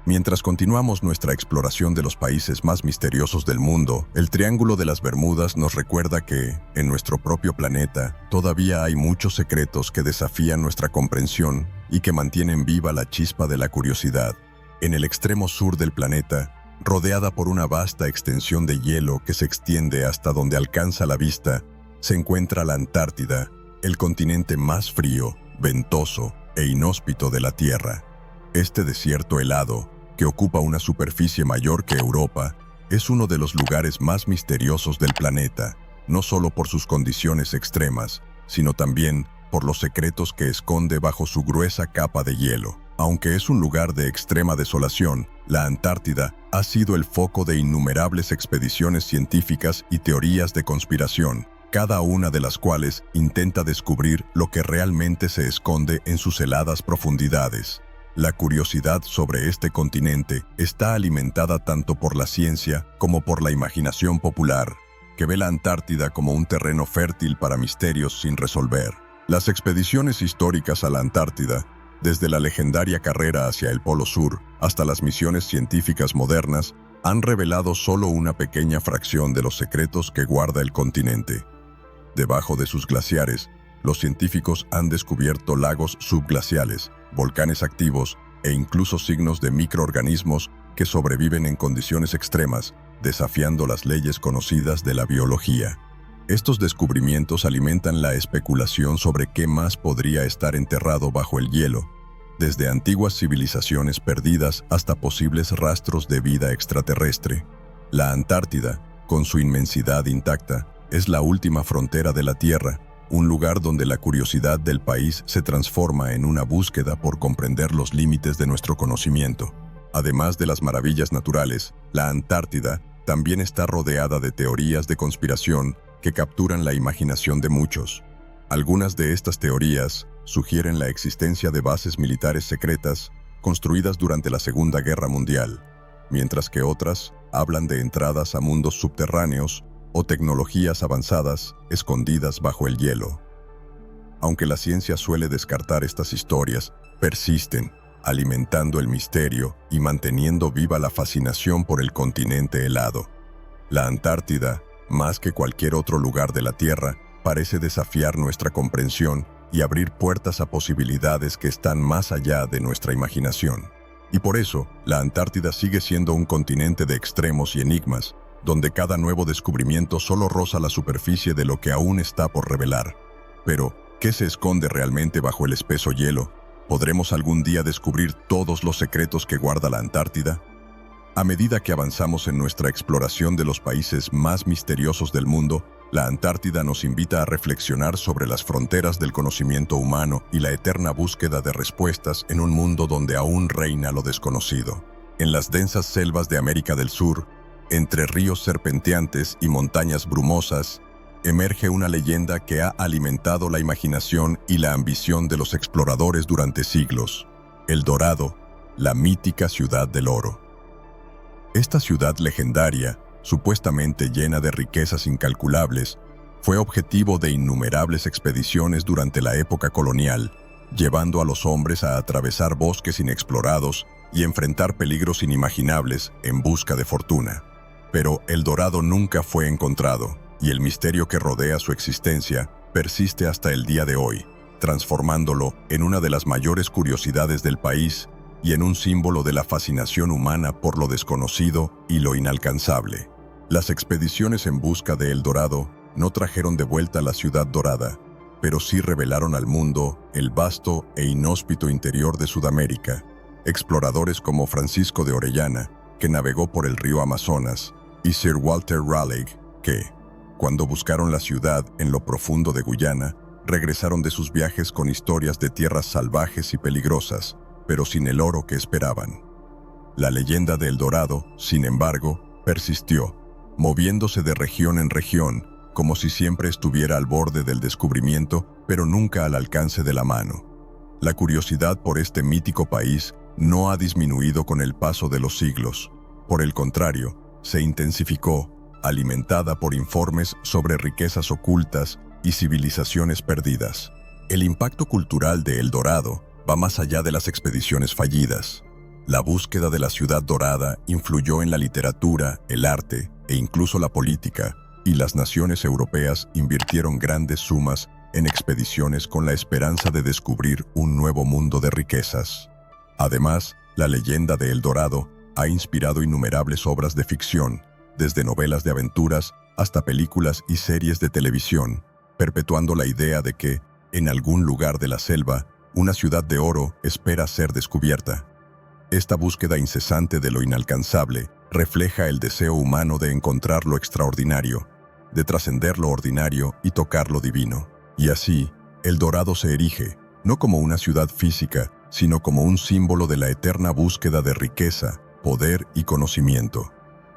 Mientras continuamos nuestra exploración de los países más misteriosos del mundo, el Triángulo de las Bermudas nos recuerda que, en nuestro propio planeta, todavía hay muchos secretos que desafían nuestra comprensión y que mantienen viva la chispa de la curiosidad. En el extremo sur del planeta, rodeada por una vasta extensión de hielo que se extiende hasta donde alcanza la vista, se encuentra la Antártida, el continente más frío, ventoso e inhóspito de la Tierra. Este desierto helado, que ocupa una superficie mayor que Europa, es uno de los lugares más misteriosos del planeta, no solo por sus condiciones extremas, sino también por los secretos que esconde bajo su gruesa capa de hielo. Aunque es un lugar de extrema desolación, la Antártida ha sido el foco de innumerables expediciones científicas y teorías de conspiración, cada una de las cuales intenta descubrir lo que realmente se esconde en sus heladas profundidades. La curiosidad sobre este continente está alimentada tanto por la ciencia como por la imaginación popular, que ve la Antártida como un terreno fértil para misterios sin resolver. Las expediciones históricas a la Antártida, desde la legendaria carrera hacia el Polo Sur hasta las misiones científicas modernas, han revelado solo una pequeña fracción de los secretos que guarda el continente. Debajo de sus glaciares, los científicos han descubierto lagos subglaciales, volcanes activos e incluso signos de microorganismos que sobreviven en condiciones extremas, desafiando las leyes conocidas de la biología. Estos descubrimientos alimentan la especulación sobre qué más podría estar enterrado bajo el hielo, desde antiguas civilizaciones perdidas hasta posibles rastros de vida extraterrestre. La Antártida, con su inmensidad intacta, es la última frontera de la Tierra, un lugar donde la curiosidad del país se transforma en una búsqueda por comprender los límites de nuestro conocimiento. Además de las maravillas naturales, la Antártida también está rodeada de teorías de conspiración que capturan la imaginación de muchos. Algunas de estas teorías sugieren la existencia de bases militares secretas construidas durante la Segunda Guerra Mundial, mientras que otras hablan de entradas a mundos subterráneos o tecnologías avanzadas escondidas bajo el hielo. Aunque la ciencia suele descartar estas historias, persisten, alimentando el misterio y manteniendo viva la fascinación por el continente helado. La Antártida, más que cualquier otro lugar de la Tierra, parece desafiar nuestra comprensión y abrir puertas a posibilidades que están más allá de nuestra imaginación. Y por eso, la Antártida sigue siendo un continente de extremos y enigmas, donde cada nuevo descubrimiento solo roza la superficie de lo que aún está por revelar. Pero, ¿qué se esconde realmente bajo el espeso hielo? ¿Podremos algún día descubrir todos los secretos que guarda la Antártida? A medida que avanzamos en nuestra exploración de los países más misteriosos del mundo, la Antártida nos invita a reflexionar sobre las fronteras del conocimiento humano y la eterna búsqueda de respuestas en un mundo donde aún reina lo desconocido. En las densas selvas de América del Sur, entre ríos serpenteantes y montañas brumosas, emerge una leyenda que ha alimentado la imaginación y la ambición de los exploradores durante siglos: El Dorado, la mítica ciudad del oro. Esta ciudad legendaria, supuestamente llena de riquezas incalculables, fue objetivo de innumerables expediciones durante la época colonial, llevando a los hombres a atravesar bosques inexplorados y enfrentar peligros inimaginables en busca de fortuna. Pero El Dorado nunca fue encontrado, y el misterio que rodea su existencia persiste hasta el día de hoy, transformándolo en una de las mayores curiosidades del país y en un símbolo de la fascinación humana por lo desconocido y lo inalcanzable. Las expediciones en busca de El Dorado no trajeron de vuelta la ciudad dorada, pero sí revelaron al mundo el vasto e inhóspito interior de Sudamérica. Exploradores como Francisco de Orellana, que navegó por el río Amazonas, y Sir Walter Raleigh, que, cuando buscaron la ciudad en lo profundo de Guyana, regresaron de sus viajes con historias de tierras salvajes y peligrosas, pero sin el oro que esperaban. La leyenda de El Dorado, sin embargo, persistió, moviéndose de región en región, como si siempre estuviera al borde del descubrimiento, pero nunca al alcance de la mano. La curiosidad por este mítico país no ha disminuido con el paso de los siglos. Por el contrario, se intensificó, alimentada por informes sobre riquezas ocultas y civilizaciones perdidas. El impacto cultural de El Dorado va más allá de las expediciones fallidas. La búsqueda de la ciudad dorada influyó en la literatura, el arte e incluso la política, y las naciones europeas invirtieron grandes sumas en expediciones con la esperanza de descubrir un nuevo mundo de riquezas. Además, la leyenda de El Dorado ha inspirado innumerables obras de ficción, desde novelas de aventuras hasta películas y series de televisión, perpetuando la idea de que, en algún lugar de la selva, una ciudad de oro espera ser descubierta. Esta búsqueda incesante de lo inalcanzable refleja el deseo humano de encontrar lo extraordinario, de trascender lo ordinario y tocar lo divino. Y así, El Dorado se erige, no como una ciudad física, sino como un símbolo de la eterna búsqueda de riqueza, poder y conocimiento.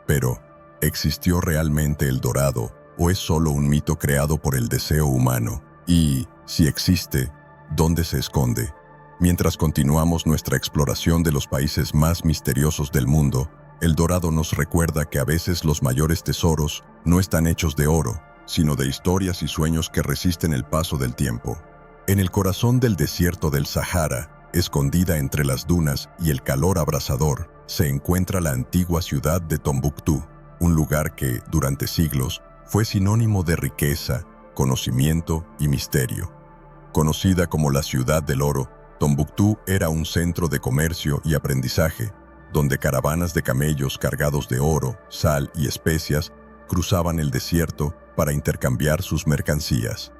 Pero, ¿existió realmente El Dorado o es solo un mito creado por el deseo humano? Y, si existe, ¿dónde se esconde? Mientras continuamos nuestra exploración de los países más misteriosos del mundo, El Dorado nos recuerda que a veces los mayores tesoros no están hechos de oro, sino de historias y sueños que resisten el paso del tiempo. En el corazón del desierto del Sahara, escondida entre las dunas y el calor abrasador, se encuentra la antigua ciudad de Tombuctú, un lugar que, durante siglos, fue sinónimo de riqueza, conocimiento y misterio. Conocida como la Ciudad del Oro, Tombuctú era un centro de comercio y aprendizaje, donde caravanas de camellos cargados de oro, sal y especias cruzaban el desierto para intercambiar sus mercancías.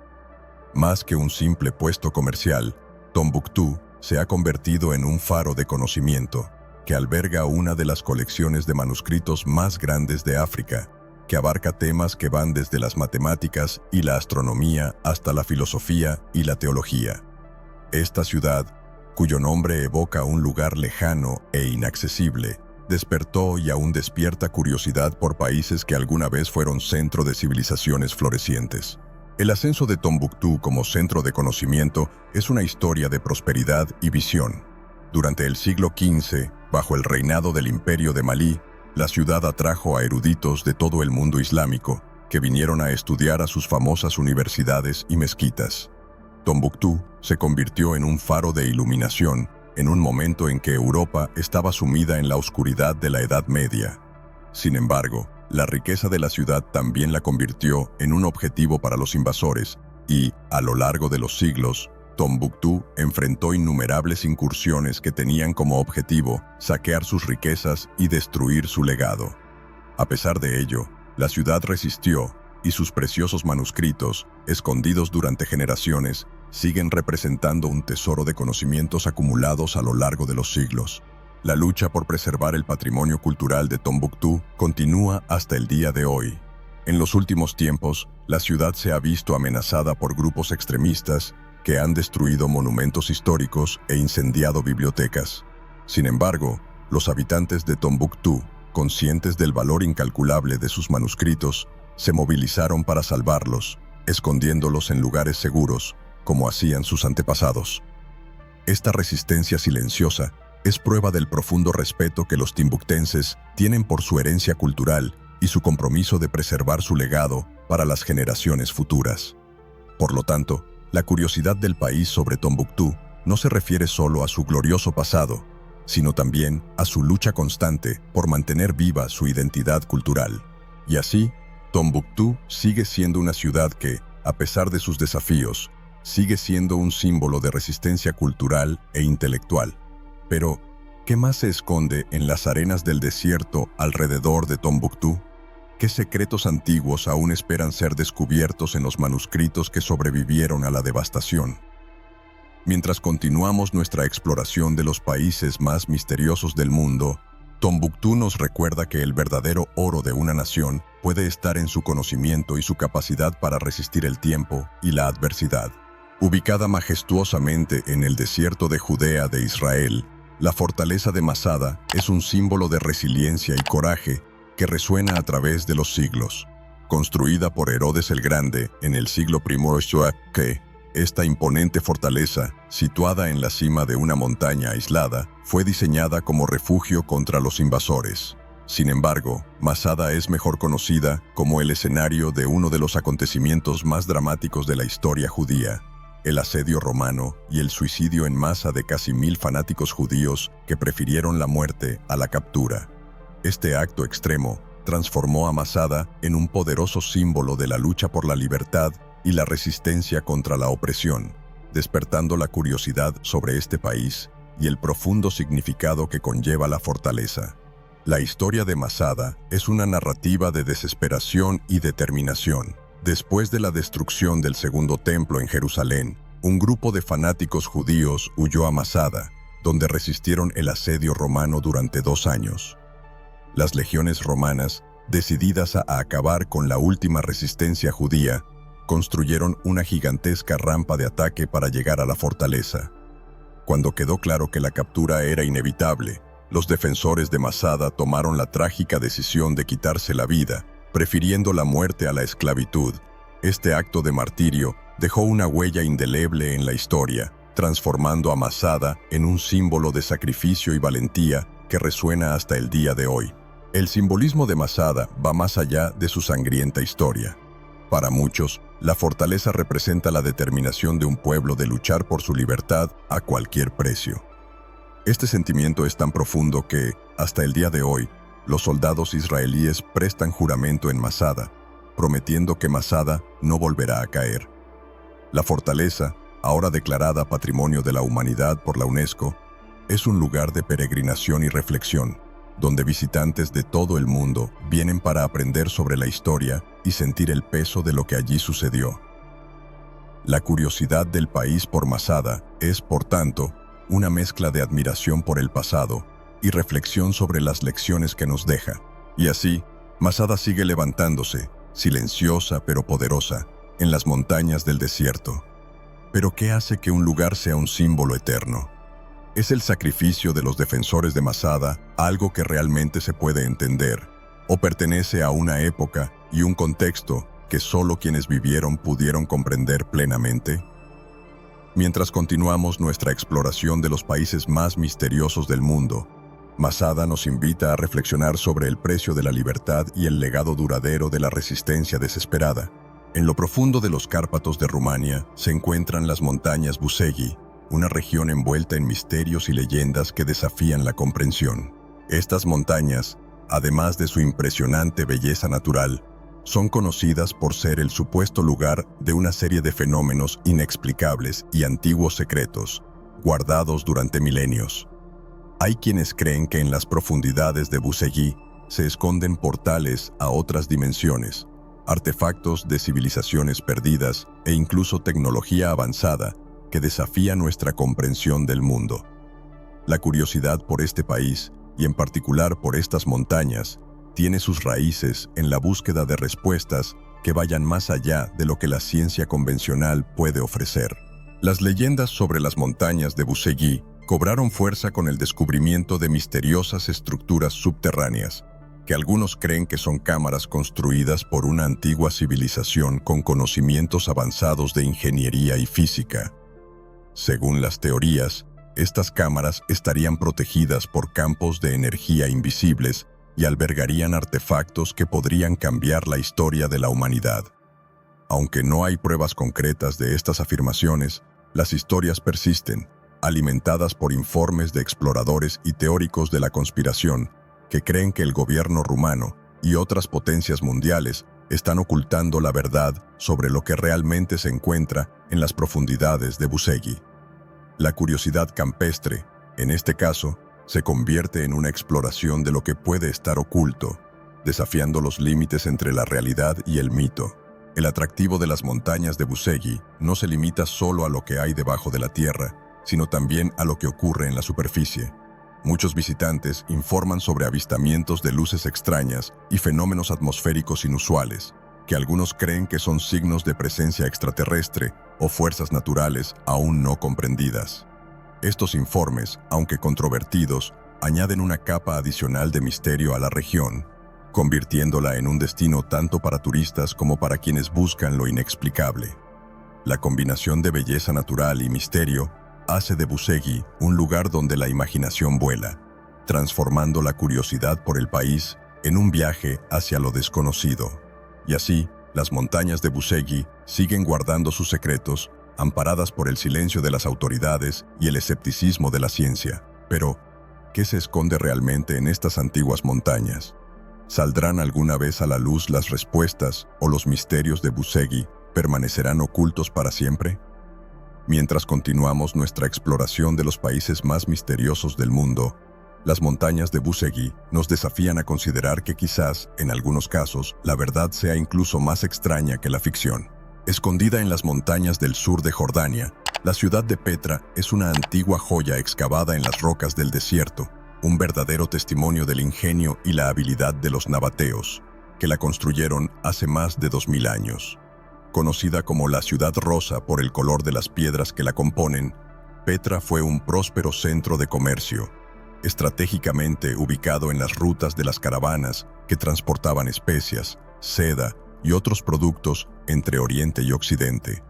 Más que un simple puesto comercial, Tombuctú se ha convertido en un faro de conocimiento que alberga una de las colecciones de manuscritos más grandes de África, que abarca temas que van desde las matemáticas y la astronomía hasta la filosofía y la teología. Esta ciudad, cuyo nombre evoca un lugar lejano e inaccesible, despertó y aún despierta curiosidad por países que alguna vez fueron centro de civilizaciones florecientes. El ascenso de Tombuctú como centro de conocimiento es una historia de prosperidad y visión. Durante el siglo XV, bajo el reinado del Imperio de Malí, la ciudad atrajo a eruditos de todo el mundo islámico, que vinieron a estudiar a sus famosas universidades y mezquitas. Tombuctú se convirtió en un faro de iluminación en un momento en que Europa estaba sumida en la oscuridad de la Edad Media. Sin embargo, la riqueza de la ciudad también la convirtió en un objetivo para los invasores y, a lo largo de los siglos, Tombuctú enfrentó innumerables incursiones que tenían como objetivo saquear sus riquezas y destruir su legado. A pesar de ello, la ciudad resistió y sus preciosos manuscritos, escondidos durante generaciones, siguen representando un tesoro de conocimientos acumulados a lo largo de los siglos. La lucha por preservar el patrimonio cultural de Tombuctú continúa hasta el día de hoy. En los últimos tiempos, la ciudad se ha visto amenazada por grupos extremistas que han destruido monumentos históricos e incendiado bibliotecas. Sin embargo, los habitantes de Tombuctú, conscientes del valor incalculable de sus manuscritos, se movilizaron para salvarlos, escondiéndolos en lugares seguros, como hacían sus antepasados. Esta resistencia silenciosa es prueba del profundo respeto que los timbuctenses tienen por su herencia cultural y su compromiso de preservar su legado para las generaciones futuras. Por lo tanto, la curiosidad del país sobre Tombuctú no se refiere solo a su glorioso pasado, sino también a su lucha constante por mantener viva su identidad cultural. Y así, Tombuctú sigue siendo una ciudad que, a pesar de sus desafíos, sigue siendo un símbolo de resistencia cultural e intelectual. Pero, ¿Qué más se esconde en las arenas del desierto alrededor de Tombuctú? ¿Qué secretos antiguos aún esperan ser descubiertos en los manuscritos que sobrevivieron a la devastación? Mientras continuamos nuestra exploración de los países más misteriosos del mundo, Tombuctú nos recuerda que el verdadero oro de una nación puede estar en su conocimiento y su capacidad para resistir el tiempo y la adversidad. Ubicada majestuosamente en el desierto de Judea de Israel, la fortaleza de Masada es un símbolo de resiliencia y coraje que resuena a través de los siglos. Construida por Herodes el Grande en el siglo I, esta imponente fortaleza, situada en la cima de una montaña aislada, fue diseñada como refugio contra los invasores. Sin embargo, Masada es mejor conocida como el escenario de uno de los acontecimientos más dramáticos de la historia judía: el asedio romano y el suicidio en masa de casi 1000 fanáticos judíos que prefirieron la muerte a la captura. Este acto extremo transformó a Masada en un poderoso símbolo de la lucha por la libertad y la resistencia contra la opresión, despertando la curiosidad sobre este país y el profundo significado que conlleva la fortaleza. La historia de Masada es una narrativa de desesperación y determinación. Después de la destrucción del Segundo Templo en Jerusalén, un grupo de fanáticos judíos huyó a Masada, donde resistieron el asedio romano durante 2 años. Las legiones romanas, decididas a acabar con la última resistencia judía, construyeron una gigantesca rampa de ataque para llegar a la fortaleza. Cuando quedó claro que la captura era inevitable, los defensores de Masada tomaron la trágica decisión de quitarse la vida, prefiriendo la muerte a la esclavitud. Este acto de martirio dejó una huella indeleble en la historia, transformando a Masada en un símbolo de sacrificio y valentía que resuena hasta el día de hoy. El simbolismo de Masada va más allá de su sangrienta historia. Para muchos, la fortaleza representa la determinación de un pueblo de luchar por su libertad a cualquier precio. Este sentimiento es tan profundo que, hasta el día de hoy, los soldados israelíes prestan juramento en Masada, prometiendo que Masada no volverá a caer. La fortaleza, ahora declarada Patrimonio de la Humanidad por la UNESCO, es un lugar de peregrinación y reflexión, donde visitantes de todo el mundo vienen para aprender sobre la historia y sentir el peso de lo que allí sucedió. La curiosidad del país por Masada es, por tanto, una mezcla de admiración por el pasado y reflexión sobre las lecciones que nos deja. Y así, Masada sigue levantándose, silenciosa pero poderosa, en las montañas del desierto. Pero ¿qué hace que un lugar sea un símbolo eterno? ¿Es el sacrificio de los defensores de Masada algo que realmente se puede entender, o pertenece a una época y un contexto que solo quienes vivieron pudieron comprender plenamente? Mientras continuamos nuestra exploración de los países más misteriosos del mundo, Masada nos invita a reflexionar sobre el precio de la libertad y el legado duradero de la resistencia desesperada. En lo profundo de los Cárpatos de Rumania se encuentran las montañas Busegi, una región envuelta en misterios y leyendas que desafían la comprensión. Estas montañas, además de su impresionante belleza natural, son conocidas por ser el supuesto lugar de una serie de fenómenos inexplicables y antiguos secretos, guardados durante milenios. Hay quienes creen que en las profundidades de Busegi se esconden portales a otras dimensiones, artefactos de civilizaciones perdidas e incluso tecnología avanzada que desafía nuestra comprensión del mundo. La curiosidad por este país, y en particular por estas montañas, tiene sus raíces en la búsqueda de respuestas que vayan más allá de lo que la ciencia convencional puede ofrecer. Las leyendas sobre las montañas de Busegi cobraron fuerza con el descubrimiento de misteriosas estructuras subterráneas, que algunos creen que son cámaras construidas por una antigua civilización con conocimientos avanzados de ingeniería y física. Según las teorías, estas cámaras estarían protegidas por campos de energía invisibles y albergarían artefactos que podrían cambiar la historia de la humanidad. Aunque no hay pruebas concretas de estas afirmaciones, las historias persisten, alimentadas por informes de exploradores y teóricos de la conspiración que creen que el gobierno rumano y otras potencias mundiales están ocultando la verdad sobre lo que realmente se encuentra en las profundidades de Busegi. La curiosidad campestre, en este caso, se convierte en una exploración de lo que puede estar oculto, desafiando los límites entre la realidad y el mito. El atractivo de las montañas de Busegi no se limita solo a lo que hay debajo de la tierra, sino también a lo que ocurre en la superficie. Muchos visitantes informan sobre avistamientos de luces extrañas y fenómenos atmosféricos inusuales, que algunos creen que son signos de presencia extraterrestre o fuerzas naturales aún no comprendidas. Estos informes, aunque controvertidos, añaden una capa adicional de misterio a la región, convirtiéndola en un destino tanto para turistas como para quienes buscan lo inexplicable. La combinación de belleza natural y misterio hace de Busegi un lugar donde la imaginación vuela, transformando la curiosidad por el país en un viaje hacia lo desconocido. Y así, las montañas de Busegi siguen guardando sus secretos, amparadas por el silencio de las autoridades y el escepticismo de la ciencia. Pero, ¿qué se esconde realmente en estas antiguas montañas? ¿Saldrán alguna vez a la luz las respuestas o los misterios de Busegi permanecerán ocultos para siempre? Mientras continuamos nuestra exploración de los países más misteriosos del mundo, las montañas de Busegi nos desafían a considerar que quizás, en algunos casos, la verdad sea incluso más extraña que la ficción. Escondida en las montañas del sur de Jordania, la ciudad de Petra es una antigua joya excavada en las rocas del desierto, un verdadero testimonio del ingenio y la habilidad de los nabateos, que la construyeron hace más de 2000 años. Conocida como la Ciudad Rosa por el color de las piedras que la componen, Petra fue un próspero centro de comercio, estratégicamente ubicado en las rutas de las caravanas que transportaban especias, seda y otros productos entre Oriente y Occidente.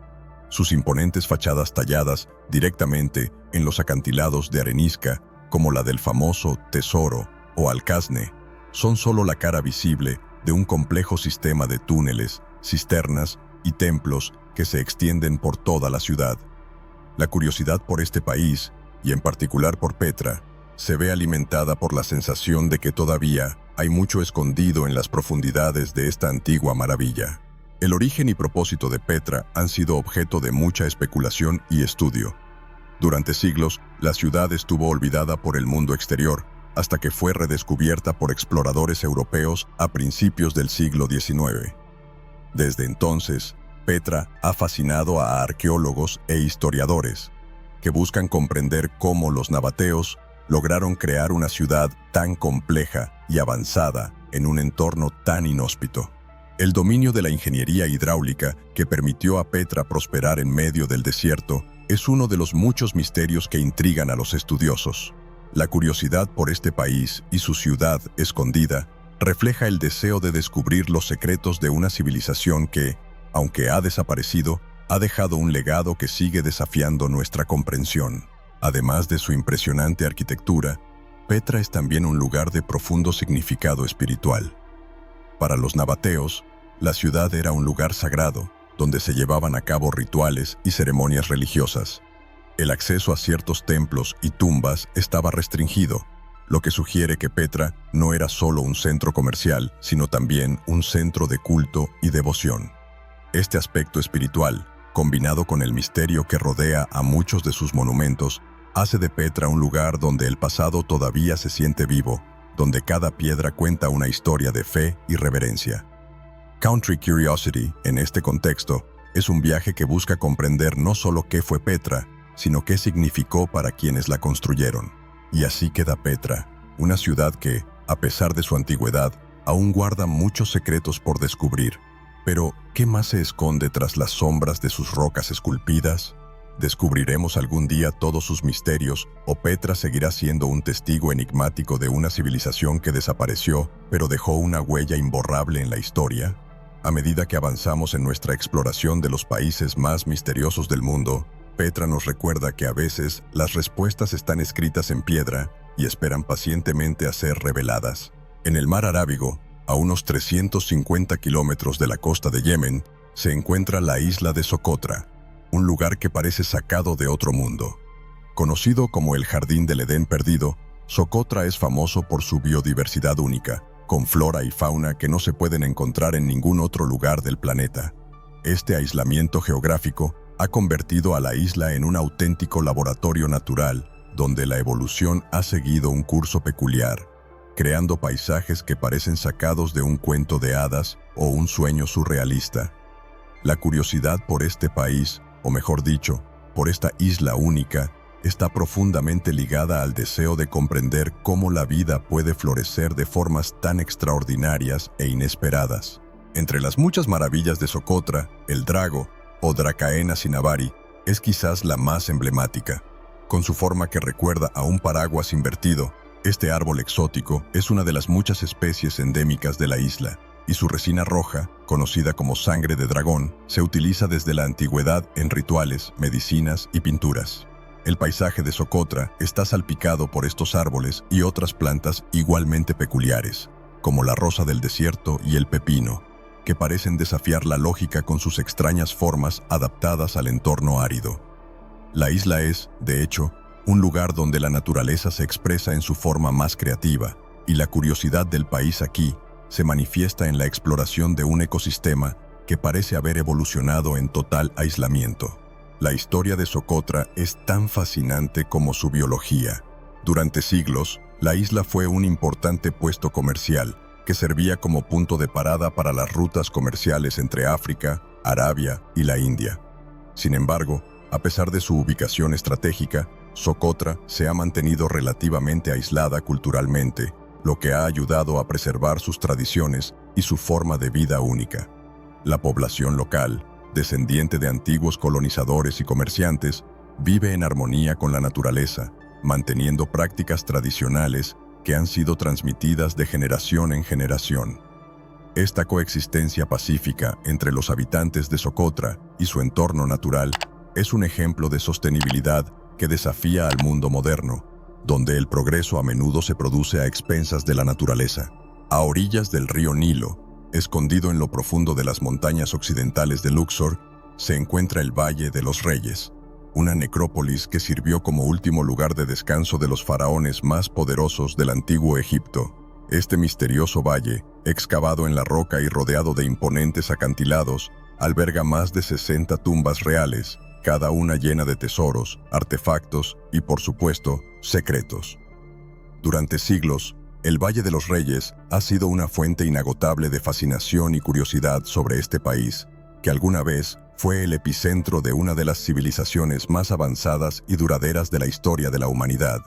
Sus imponentes fachadas talladas directamente en los acantilados de arenisca, como la del famoso Tesoro o Alcázne, son solo la cara visible de un complejo sistema de túneles, cisternas y templos que se extienden por toda la ciudad. La curiosidad por este país, y en particular por Petra, se ve alimentada por la sensación de que todavía hay mucho escondido en las profundidades de esta antigua maravilla. El origen y propósito de Petra han sido objeto de mucha especulación y estudio. Durante siglos, la ciudad estuvo olvidada por el mundo exterior, hasta que fue redescubierta por exploradores europeos a principios del siglo XIX. Desde entonces, Petra ha fascinado a arqueólogos e historiadores, que buscan comprender cómo los nabateos lograron crear una ciudad tan compleja y avanzada en un entorno tan inhóspito. El dominio de la ingeniería hidráulica que permitió a Petra prosperar en medio del desierto es uno de los muchos misterios que intrigan a los estudiosos. La curiosidad por este país y su ciudad escondida refleja el deseo de descubrir los secretos de una civilización que, aunque ha desaparecido, ha dejado un legado que sigue desafiando nuestra comprensión. Además de su impresionante arquitectura, Petra es también un lugar de profundo significado espiritual. Para los nabateos, la ciudad era un lugar sagrado, donde se llevaban a cabo rituales y ceremonias religiosas. El acceso a ciertos templos y tumbas estaba restringido, lo que sugiere que Petra no era solo un centro comercial, sino también un centro de culto y devoción. Este aspecto espiritual, combinado con el misterio que rodea a muchos de sus monumentos, hace de Petra un lugar donde el pasado todavía se siente vivo, donde cada piedra cuenta una historia de fe y reverencia. Country Curiosity, en este contexto, es un viaje que busca comprender no solo qué fue Petra, sino qué significó para quienes la construyeron. Y así queda Petra, una ciudad que, a pesar de su antigüedad, aún guarda muchos secretos por descubrir. Pero, ¿qué más se esconde tras las sombras de sus rocas esculpidas? ¿Descubriremos algún día todos sus misterios o Petra seguirá siendo un testigo enigmático de una civilización que desapareció, pero dejó una huella imborrable en la historia? A medida que avanzamos en nuestra exploración de los países más misteriosos del mundo, Petra nos recuerda que a veces las respuestas están escritas en piedra y esperan pacientemente a ser reveladas. En el mar Arábigo, a unos 350 kilómetros de la costa de Yemen, se encuentra la isla de Socotra, un lugar que parece sacado de otro mundo. Conocido como el Jardín del Edén perdido, Socotra es famoso por su biodiversidad única, con flora y fauna que no se pueden encontrar en ningún otro lugar del planeta. Este aislamiento geográfico ha convertido a la isla en un auténtico laboratorio natural, donde la evolución ha seguido un curso peculiar, creando paisajes que parecen sacados de un cuento de hadas o un sueño surrealista. La curiosidad por este país, o mejor dicho, por esta isla única, está profundamente ligada al deseo de comprender cómo la vida puede florecer de formas tan extraordinarias e inesperadas. Entre las muchas maravillas de Socotra, el drago, o Dracaena cinnabarri, es quizás la más emblemática. Con su forma que recuerda a un paraguas invertido, este árbol exótico es una de las muchas especies endémicas de la isla, y su resina roja, conocida como sangre de dragón, se utiliza desde la antigüedad en rituales, medicinas y pinturas. El paisaje de Socotra está salpicado por estos árboles y otras plantas igualmente peculiares, como la rosa del desierto y el pepino, que parecen desafiar la lógica con sus extrañas formas adaptadas al entorno árido. La isla es, de hecho, un lugar donde la naturaleza se expresa en su forma más creativa, y la curiosidad del país aquí se manifiesta en la exploración de un ecosistema que parece haber evolucionado en total aislamiento. La historia de Socotra es tan fascinante como su biología. Durante siglos, la isla fue un importante puesto comercial que servía como punto de parada para las rutas comerciales entre África, Arabia y la India. Sin embargo, a pesar de su ubicación estratégica, Socotra se ha mantenido relativamente aislada culturalmente, lo que ha ayudado a preservar sus tradiciones y su forma de vida única. La población local, descendiente de antiguos colonizadores y comerciantes, vive en armonía con la naturaleza, manteniendo prácticas tradicionales que han sido transmitidas de generación en generación. Esta coexistencia pacífica entre los habitantes de Socotra y su entorno natural es un ejemplo de sostenibilidad que desafía al mundo moderno, donde el progreso a menudo se produce a expensas de la naturaleza. A orillas del río Nilo, escondido en lo profundo de las montañas occidentales de Luxor, se encuentra el Valle de los Reyes, una necrópolis que sirvió como último lugar de descanso de los faraones más poderosos del antiguo Egipto. Este misterioso valle, excavado en la roca y rodeado de imponentes acantilados, alberga más de 60 tumbas reales, cada una llena de tesoros, artefactos y, por supuesto, secretos. Durante siglos, el Valle de los Reyes ha sido una fuente inagotable de fascinación y curiosidad sobre este país, que alguna vez fue el epicentro de una de las civilizaciones más avanzadas y duraderas de la historia de la humanidad.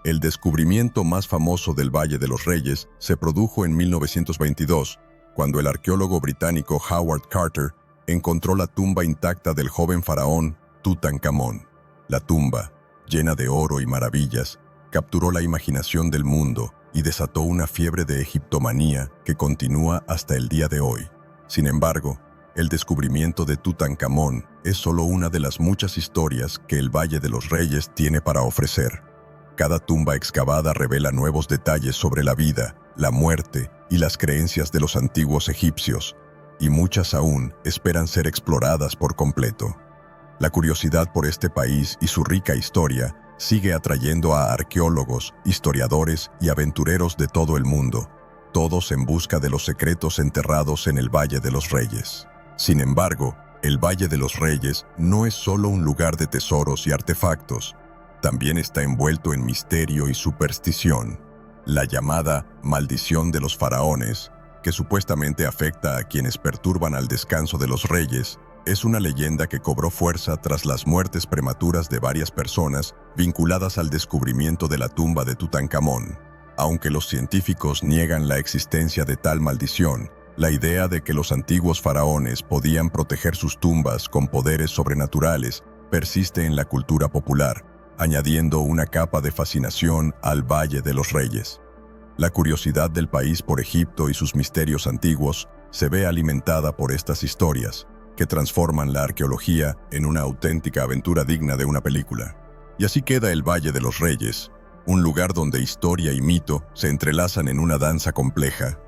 El descubrimiento más famoso del Valle de los Reyes se produjo en 1922, cuando el arqueólogo británico Howard Carter encontró la tumba intacta del joven faraón Tutankamón. La tumba, llena de oro y maravillas, capturó la imaginación del mundo y desató una fiebre de egiptomanía que continúa hasta el día de hoy. Sin embargo, el descubrimiento de Tutankamón es solo una de las muchas historias que el Valle de los Reyes tiene para ofrecer. Cada tumba excavada revela nuevos detalles sobre la vida, la muerte y las creencias de los antiguos egipcios, y muchas aún esperan ser exploradas por completo. La curiosidad por este país y su rica historia sigue atrayendo a arqueólogos, historiadores y aventureros de todo el mundo, todos en busca de los secretos enterrados en el Valle de los Reyes. Sin embargo, el Valle de los Reyes no es solo un lugar de tesoros y artefactos, también está envuelto en misterio y superstición. La llamada maldición de los faraones, que supuestamente afecta a quienes perturban al descanso de los reyes, es una leyenda que cobró fuerza tras las muertes prematuras de varias personas vinculadas al descubrimiento de la tumba de Tutankamón. Aunque los científicos niegan la existencia de tal maldición, la idea de que los antiguos faraones podían proteger sus tumbas con poderes sobrenaturales persiste en la cultura popular, añadiendo una capa de fascinación al Valle de los Reyes. La curiosidad del país por Egipto y sus misterios antiguos se ve alimentada por estas historias, que transforman la arqueología en una auténtica aventura digna de una película. Y así queda el Valle de los Reyes, un lugar donde historia y mito se entrelazan en una danza compleja.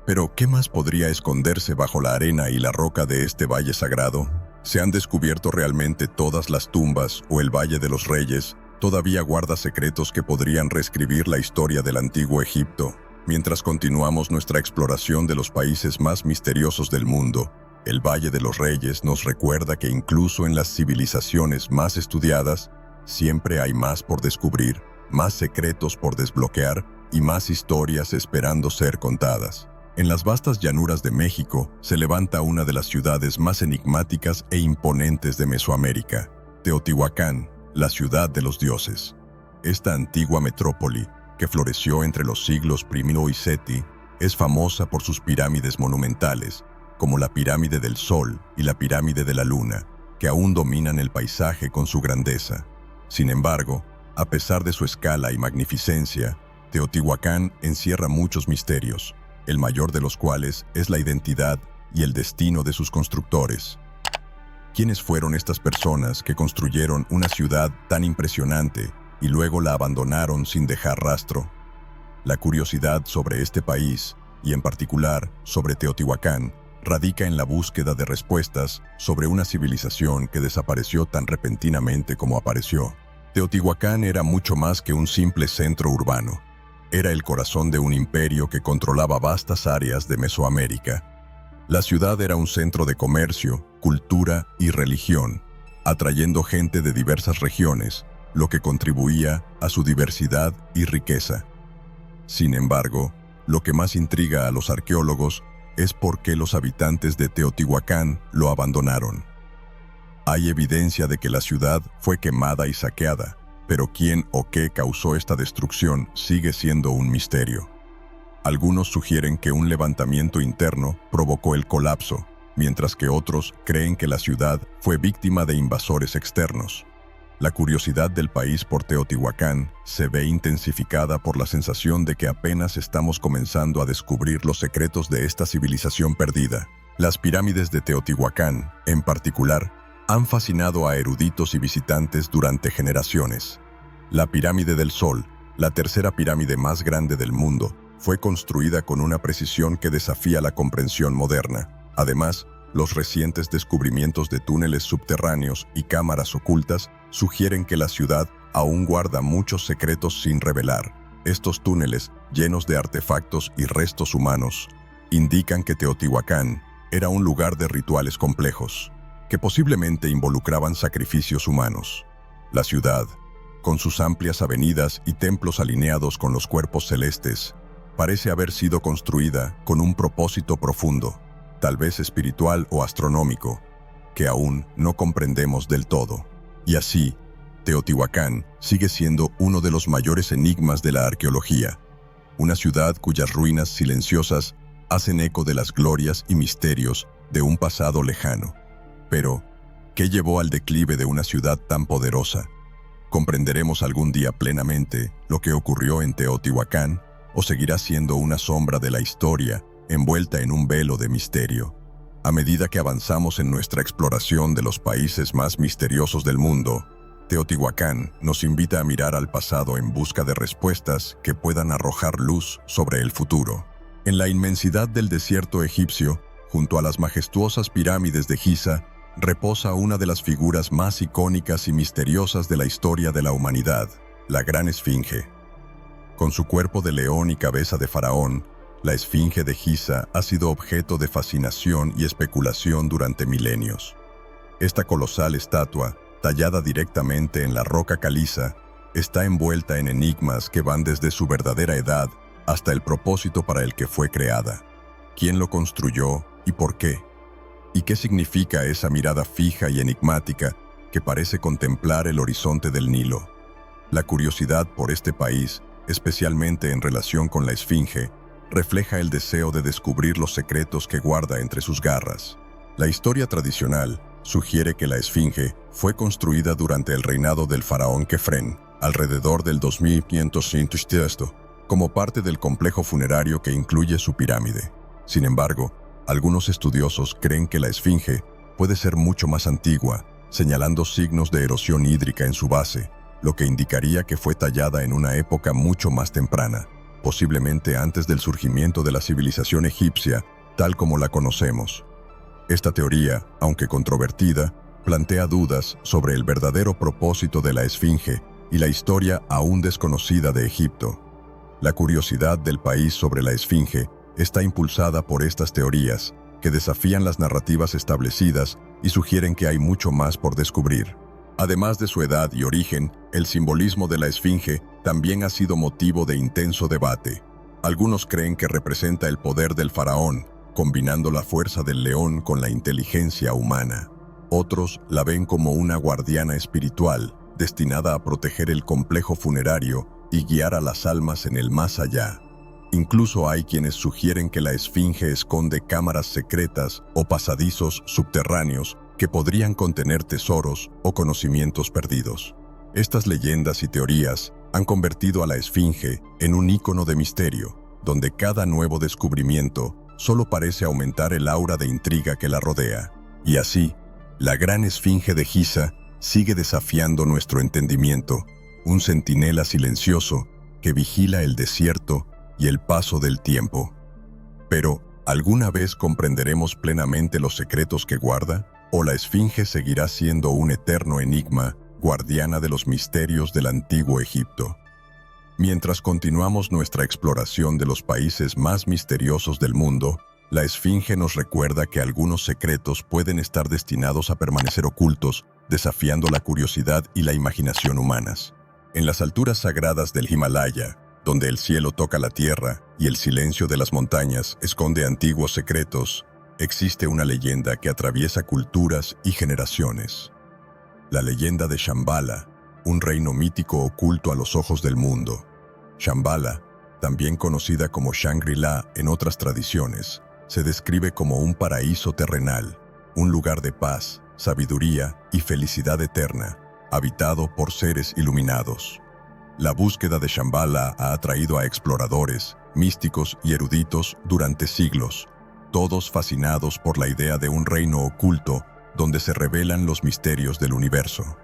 Pero, ¿qué más podría esconderse bajo la arena y la roca de este valle sagrado? ¿Se han descubierto realmente todas las tumbas o el Valle de los Reyes todavía guarda secretos que podrían reescribir la historia del antiguo Egipto? Mientras continuamos nuestra exploración de los países más misteriosos del mundo, el Valle de los Reyes nos recuerda que incluso en las civilizaciones más estudiadas, siempre hay más por descubrir, más secretos por desbloquear y más historias esperando ser contadas. En las vastas llanuras de México se levanta una de las ciudades más enigmáticas e imponentes de Mesoamérica, Teotihuacán, la ciudad de los dioses. Esta antigua metrópoli, que floreció entre los siglos I y VII, es famosa por sus pirámides monumentales, como la Pirámide del Sol y la Pirámide de la Luna, que aún dominan el paisaje con su grandeza. Sin embargo, a pesar de su escala y magnificencia, Teotihuacán encierra muchos misterios, el mayor de los cuales es la identidad y el destino de sus constructores. ¿Quiénes fueron estas personas que construyeron una ciudad tan impresionante y luego la abandonaron sin dejar rastro? La curiosidad sobre este país, y en particular sobre Teotihuacán, radica en la búsqueda de respuestas sobre una civilización que desapareció tan repentinamente como apareció. Teotihuacán era mucho más que un simple centro urbano. Era el corazón de un imperio que controlaba vastas áreas de Mesoamérica. La ciudad era un centro de comercio, cultura y religión, atrayendo gente de diversas regiones, lo que contribuía a su diversidad y riqueza. Sin embargo, lo que más intriga a los arqueólogos es por qué los habitantes de Teotihuacán lo abandonaron. Hay evidencia de que la ciudad fue quemada y saqueada, pero quién o qué causó esta destrucción sigue siendo un misterio. Algunos sugieren que un levantamiento interno provocó el colapso, mientras que otros creen que la ciudad fue víctima de invasores externos. La curiosidad del país por Teotihuacán se ve intensificada por la sensación de que apenas estamos comenzando a descubrir los secretos de esta civilización perdida. Las pirámides de Teotihuacán, en particular, han fascinado a eruditos y visitantes durante generaciones. La Pirámide del Sol, la tercera pirámide más grande del mundo, fue construida con una precisión que desafía la comprensión moderna. Además, los recientes descubrimientos de túneles subterráneos y cámaras ocultas sugieren que la ciudad aún guarda muchos secretos sin revelar. Estos túneles, llenos de artefactos y restos humanos, indican que Teotihuacán era un lugar de rituales complejos, que posiblemente involucraban sacrificios humanos. La ciudad, con sus amplias avenidas y templos alineados con los cuerpos celestes, parece haber sido construida con un propósito profundo, tal vez espiritual o astronómico, que aún no comprendemos del todo. Y así, Teotihuacán sigue siendo uno de los mayores enigmas de la arqueología, una ciudad cuyas ruinas silenciosas hacen eco de las glorias y misterios de un pasado lejano. Pero, ¿qué llevó al declive de una ciudad tan poderosa? ¿Comprenderemos algún día plenamente lo que ocurrió en Teotihuacán o seguirá siendo una sombra de la historia envuelta en un velo de misterio? A medida que avanzamos en nuestra exploración de los países más misteriosos del mundo, Teotihuacán nos invita a mirar al pasado en busca de respuestas que puedan arrojar luz sobre el futuro. En la inmensidad del desierto egipcio, junto a las majestuosas pirámides de Giza, reposa una de las figuras más icónicas y misteriosas de la historia de la humanidad, la Gran Esfinge. Con su cuerpo de león y cabeza de faraón, la Esfinge de Giza ha sido objeto de fascinación y especulación durante milenios. Esta colosal estatua, tallada directamente en la roca caliza, está envuelta en enigmas que van desde su verdadera edad hasta el propósito para el que fue creada. ¿Quién lo construyó y por qué? ¿Y qué significa esa mirada fija y enigmática que parece contemplar el horizonte del Nilo? La curiosidad por este país, especialmente en relación con la Esfinge, refleja el deseo de descubrir los secretos que guarda entre sus garras. La historia tradicional sugiere que la Esfinge fue construida durante el reinado del faraón Kefren, alrededor del 2500 como parte del complejo funerario que incluye su pirámide. Sin embargo, algunos estudiosos creen que la Esfinge puede ser mucho más antigua, señalando signos de erosión hídrica en su base, lo que indicaría que fue tallada en una época mucho más temprana, posiblemente antes del surgimiento de la civilización egipcia, tal como la conocemos. Esta teoría, aunque controvertida, plantea dudas sobre el verdadero propósito de la Esfinge y la historia aún desconocida de Egipto. La curiosidad del país sobre la Esfinge está impulsada por estas teorías, que desafían las narrativas establecidas y sugieren que hay mucho más por descubrir. Además de su edad y origen, El simbolismo de la esfinge también ha sido motivo de intenso debate. Algunos creen que representa el poder del faraón, combinando la fuerza del león con la inteligencia humana. Otros la ven como una guardiana espiritual, destinada a proteger el complejo funerario y guiar a las almas en el más allá. Incluso hay quienes sugieren que la esfinge esconde cámaras secretas o pasadizos subterráneos que podrían contener tesoros o conocimientos perdidos. Estas leyendas y teorías han convertido a la esfinge en un ícono de misterio, donde cada nuevo descubrimiento solo parece aumentar el aura de intriga que la rodea. Y así, la gran esfinge de Giza sigue desafiando nuestro entendimiento, un centinela silencioso que vigila el desierto y el paso del tiempo. Pero, ¿alguna vez comprenderemos plenamente los secretos que guarda? ¿O la esfinge seguirá siendo un eterno enigma, guardiana de los misterios del antiguo Egipto? Mientras continuamos nuestra exploración de los países más misteriosos del mundo, la esfinge nos recuerda que algunos secretos pueden estar destinados a permanecer ocultos, desafiando la curiosidad y la imaginación humanas. En las alturas sagradas del Himalaya, donde el cielo toca la tierra y el silencio de las montañas esconde antiguos secretos, existe una leyenda que atraviesa culturas y generaciones. La leyenda de Shambhala, un reino mítico oculto a los ojos del mundo. Shambhala, también conocida como Shangri-La en otras tradiciones, se describe como un paraíso terrenal, un lugar de paz, sabiduría y felicidad eterna, habitado por seres iluminados. La búsqueda de Shambhala ha atraído a exploradores, místicos y eruditos durante siglos, todos fascinados por la idea de un reino oculto donde se revelan los misterios del universo.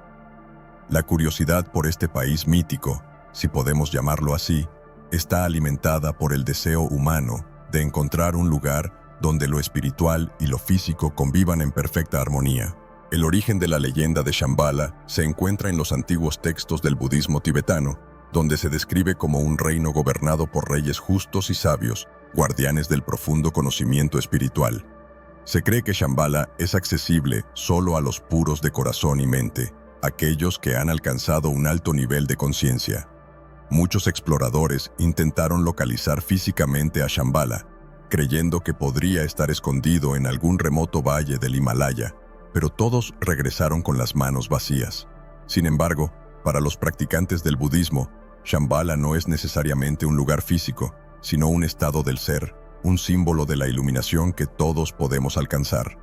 La curiosidad por este país mítico, si podemos llamarlo así, está alimentada por el deseo humano de encontrar un lugar donde lo espiritual y lo físico convivan en perfecta armonía. El origen de la leyenda de Shambhala se encuentra en los antiguos textos del budismo tibetano, donde se describe como un reino gobernado por reyes justos y sabios, guardianes del profundo conocimiento espiritual. Se cree que Shambhala es accesible solo a los puros de corazón y mente, aquellos que han alcanzado un alto nivel de conciencia. Muchos exploradores intentaron localizar físicamente a Shambhala, creyendo que podría estar escondido en algún remoto valle del Himalaya, pero todos regresaron con las manos vacías. Sin embargo, para los practicantes del budismo, Shambhala no es necesariamente un lugar físico, sino un estado del ser, un símbolo de la iluminación que todos podemos alcanzar.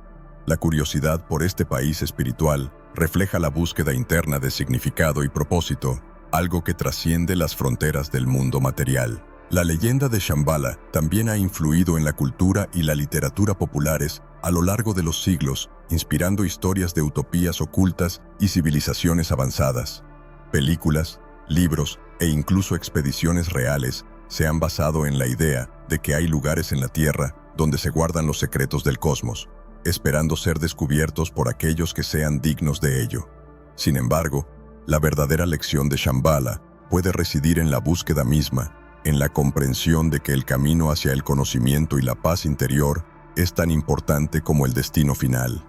La curiosidad por este país espiritual refleja la búsqueda interna de significado y propósito, algo que trasciende las fronteras del mundo material. La leyenda de Shambhala también ha influido en la cultura y la literatura populares a lo largo de los siglos, inspirando historias de utopías ocultas y civilizaciones avanzadas. Películas, libros e incluso expediciones reales se han basado en la idea de que hay lugares en la Tierra donde se guardan los secretos del cosmos, esperando ser descubiertos por aquellos que sean dignos de ello. Sin embargo, la verdadera lección de Shambhala puede residir en la búsqueda misma, en la comprensión de que el camino hacia el conocimiento y la paz interior es tan importante como el destino final.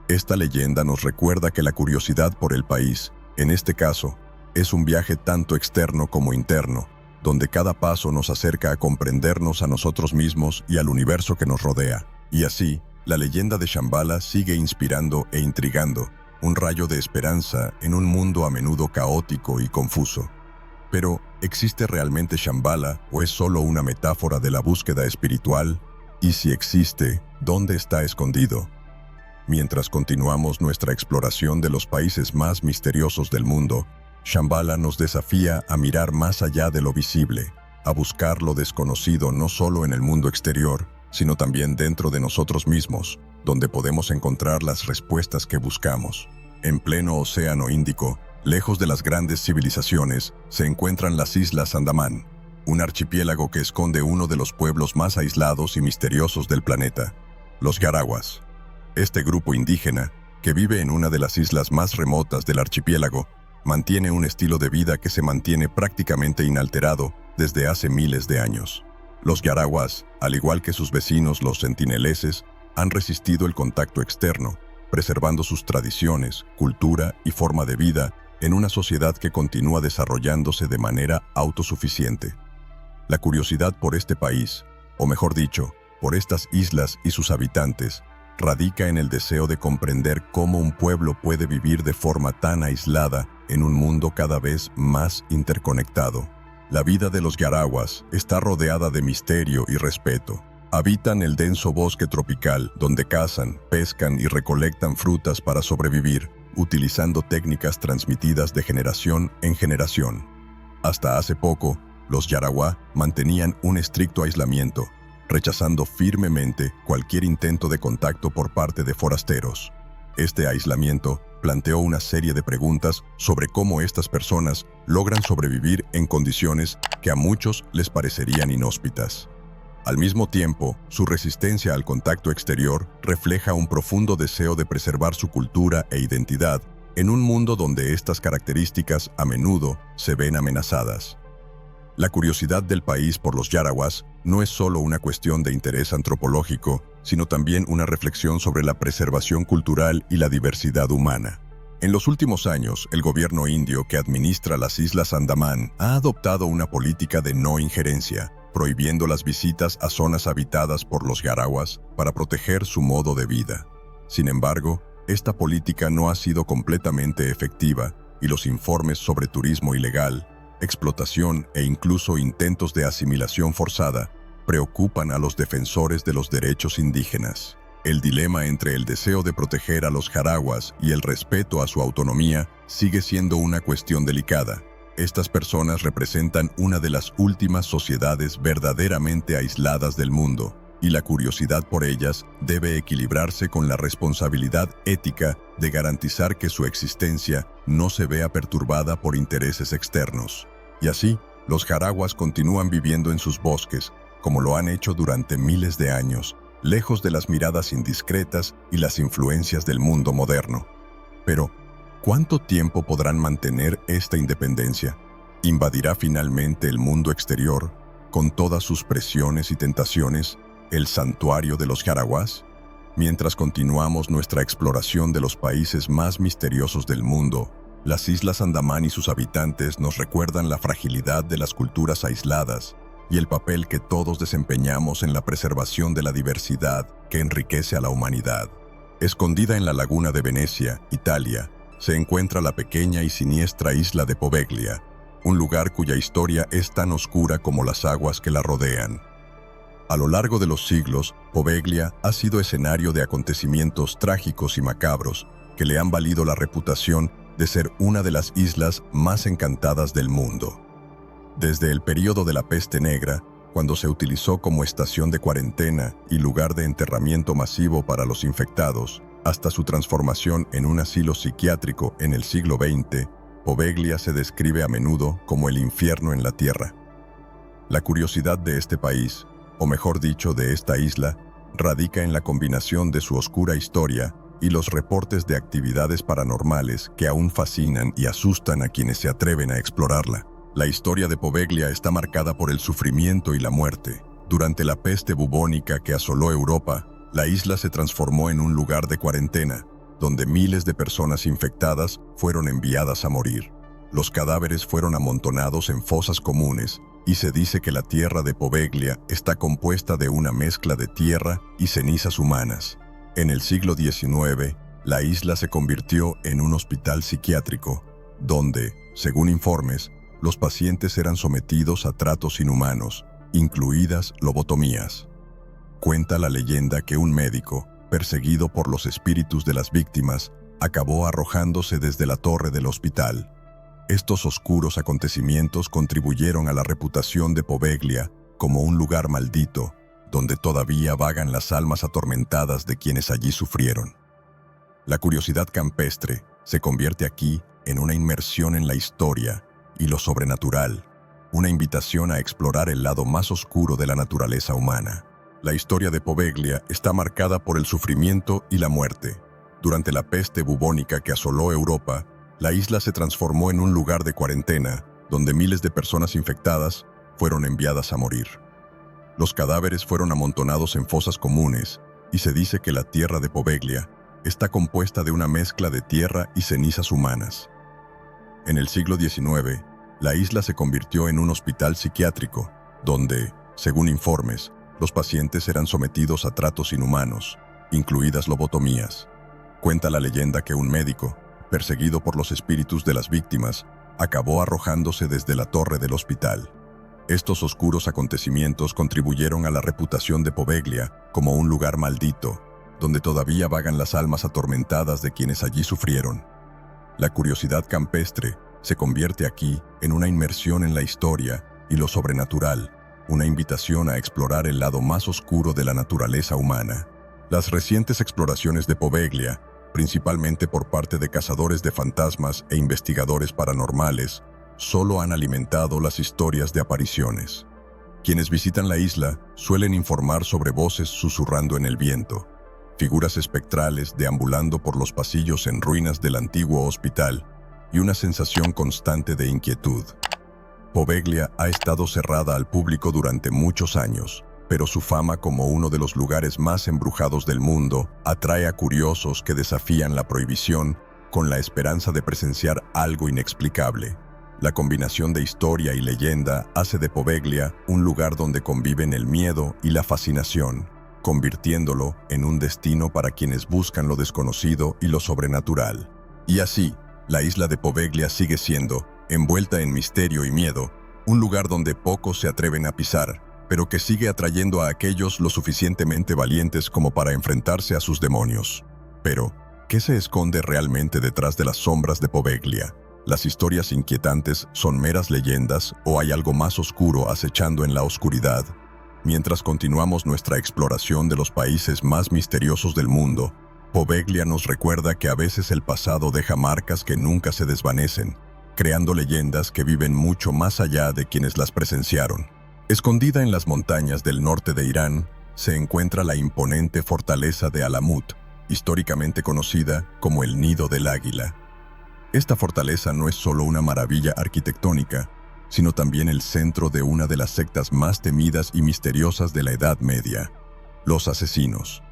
Esta leyenda nos recuerda que la curiosidad por el país, en este caso, es un viaje tanto externo como interno, donde cada paso nos acerca a comprendernos a nosotros mismos y al universo que nos rodea. Y así, la leyenda de Shambhala sigue inspirando e intrigando, un rayo de esperanza en un mundo a menudo caótico y confuso. Pero, ¿existe realmente Shambhala o es solo una metáfora de la búsqueda espiritual? Y si existe, ¿dónde está escondido? Mientras continuamos nuestra exploración de los países más misteriosos del mundo, Shambhala nos desafía a mirar más allá de lo visible, a buscar lo desconocido no solo en el mundo exterior, sino también dentro de nosotros mismos, donde podemos encontrar las respuestas que buscamos. En pleno Océano Índico, lejos de las grandes civilizaciones, se encuentran las Islas Andamán, un archipiélago que esconde uno de los pueblos más aislados y misteriosos del planeta, los Yarawas. Este grupo indígena, que vive en una de las islas más remotas del archipiélago, mantiene un estilo de vida que se mantiene prácticamente inalterado desde hace miles de años. Los Yarawas, al igual que sus vecinos los sentineleses, han resistido el contacto externo, preservando sus tradiciones, cultura y forma de vida en una sociedad que continúa desarrollándose de manera autosuficiente. La curiosidad por este país, o mejor dicho, por estas islas y sus habitantes, radica en el deseo de comprender cómo un pueblo puede vivir de forma tan aislada en un mundo cada vez más interconectado. La vida de los yaraguas está rodeada de misterio y respeto. Habitan el denso bosque tropical, donde cazan, pescan y recolectan frutas para sobrevivir, utilizando técnicas transmitidas de generación en generación. Hasta hace poco, los yaraguá mantenían un estricto aislamiento, rechazando firmemente cualquier intento de contacto por parte de forasteros. Este aislamiento planteó una serie de preguntas sobre cómo estas personas logran sobrevivir en condiciones que a muchos les parecerían inhóspitas. Al mismo tiempo, su resistencia al contacto exterior refleja un profundo deseo de preservar su cultura e identidad en un mundo donde estas características a menudo se ven amenazadas. La curiosidad del país por los yaraguás no es solo una cuestión de interés antropológico, sino también una reflexión sobre la preservación cultural y la diversidad humana. En los últimos años, el gobierno indio que administra las Islas Andamán ha adoptado una política de no injerencia, prohibiendo las visitas a zonas habitadas por los yaraguás para proteger su modo de vida. Sin embargo, esta política no ha sido completamente efectiva y los informes sobre turismo ilegal, explotación e incluso intentos de asimilación forzada preocupan a los defensores de los derechos indígenas. El dilema entre el deseo de proteger a los yaraguás y el respeto a su autonomía sigue siendo una cuestión delicada. Estas personas representan una de las últimas sociedades verdaderamente aisladas del mundo, y la curiosidad por ellas debe equilibrarse con la responsabilidad ética de garantizar que su existencia no se vea perturbada por intereses externos. Y así, los yaraguás continúan viviendo en sus bosques, como lo han hecho durante miles de años, lejos de las miradas indiscretas y las influencias del mundo moderno. Pero, ¿cuánto tiempo podrán mantener esta independencia? ¿Invadirá finalmente el mundo exterior, con todas sus presiones y tentaciones, el santuario de los yaraguás? Mientras continuamos nuestra exploración de los países más misteriosos del mundo, las Islas Andamán y sus habitantes nos recuerdan la fragilidad de las culturas aisladas y el papel que todos desempeñamos en la preservación de la diversidad que enriquece a la humanidad. Escondida en la laguna de Venecia, Italia, se encuentra la pequeña y siniestra isla de Poveglia, un lugar cuya historia es tan oscura como las aguas que la rodean. A lo largo de los siglos, Poveglia ha sido escenario de acontecimientos trágicos y macabros que le han valido la reputación de ser una de las islas más encantadas del mundo. Desde el período de la peste negra, cuando se utilizó como estación de cuarentena y lugar de enterramiento masivo para los infectados, hasta su transformación en un asilo psiquiátrico en el siglo XX, Poveglia se describe a menudo como el infierno en la tierra. La curiosidad de este país, o mejor dicho de esta isla, radica en la combinación de su oscura historia y los reportes de actividades paranormales que aún fascinan y asustan a quienes se atreven a explorarla. La historia de Poveglia está marcada por el sufrimiento y la muerte. Durante la peste bubónica que asoló Europa, la isla se transformó en un lugar de cuarentena, donde miles de personas infectadas fueron enviadas a morir. Los cadáveres fueron amontonados en fosas comunes, y se dice que la tierra de Poveglia está compuesta de una mezcla de tierra y cenizas humanas. En el siglo XIX, la isla se convirtió en un hospital psiquiátrico, donde, según informes, los pacientes eran sometidos a tratos inhumanos, incluidas lobotomías. Cuenta la leyenda que un médico, perseguido por los espíritus de las víctimas, acabó arrojándose desde la torre del hospital. Estos oscuros acontecimientos contribuyeron a la reputación de Poveglia como un lugar maldito, donde todavía vagan las almas atormentadas de quienes allí sufrieron. La curiosidad campestre se convierte aquí en una inmersión en la historia y lo sobrenatural, una invitación a explorar el lado más oscuro de la naturaleza humana. La historia de Poveglia está marcada por el sufrimiento y la muerte. Durante la peste bubónica que asoló Europa, la isla se transformó en un lugar de cuarentena, donde miles de personas infectadas fueron enviadas a morir. Los cadáveres fueron amontonados en fosas comunes, y se dice que la tierra de Poveglia está compuesta de una mezcla de tierra y cenizas humanas. En el siglo XIX, la isla se convirtió en un hospital psiquiátrico, donde, según informes, los pacientes eran sometidos a tratos inhumanos, incluidas lobotomías. Cuenta la leyenda que un médico, perseguido por los espíritus de las víctimas, acabó arrojándose desde la torre del hospital. Estos oscuros acontecimientos contribuyeron a la reputación de Poveglia como un lugar maldito, donde todavía vagan las almas atormentadas de quienes allí sufrieron. La curiosidad campestre se convierte aquí en una inmersión en la historia y lo sobrenatural, una invitación a explorar el lado más oscuro de la naturaleza humana. Las recientes exploraciones de Poveglia, principalmente por parte de cazadores de fantasmas e investigadores paranormales, solo han alimentado las historias de apariciones. Quienes visitan la isla suelen informar sobre voces susurrando en el viento, figuras espectrales deambulando por los pasillos en ruinas del antiguo hospital y una sensación constante de inquietud. Poveglia ha estado cerrada al público durante muchos años, pero su fama como uno de los lugares más embrujados del mundo atrae a curiosos que desafían la prohibición con la esperanza de presenciar algo inexplicable. La combinación de historia y leyenda hace de Poveglia un lugar donde conviven el miedo y la fascinación, convirtiéndolo en un destino para quienes buscan lo desconocido y lo sobrenatural. Y así, la isla de Poveglia sigue siendo, envuelta en misterio y miedo, un lugar donde pocos se atreven a pisar, pero que sigue atrayendo a aquellos lo suficientemente valientes como para enfrentarse a sus demonios. Pero, ¿qué se esconde realmente detrás de las sombras de Poveglia? ¿Las historias inquietantes son meras leyendas o hay algo más oscuro acechando en la oscuridad? Mientras continuamos nuestra exploración de los países más misteriosos del mundo, Poveglia nos recuerda que a veces el pasado deja marcas que nunca se desvanecen, creando leyendas que viven mucho más allá de quienes las presenciaron. Escondida en las montañas del norte de Irán, se encuentra la imponente fortaleza de Alamut, históricamente conocida como el Nido del Águila. Esta fortaleza no es solo una maravilla arquitectónica, sino también el centro de una de las sectas más temidas y misteriosas de la Edad Media, los Asesinos.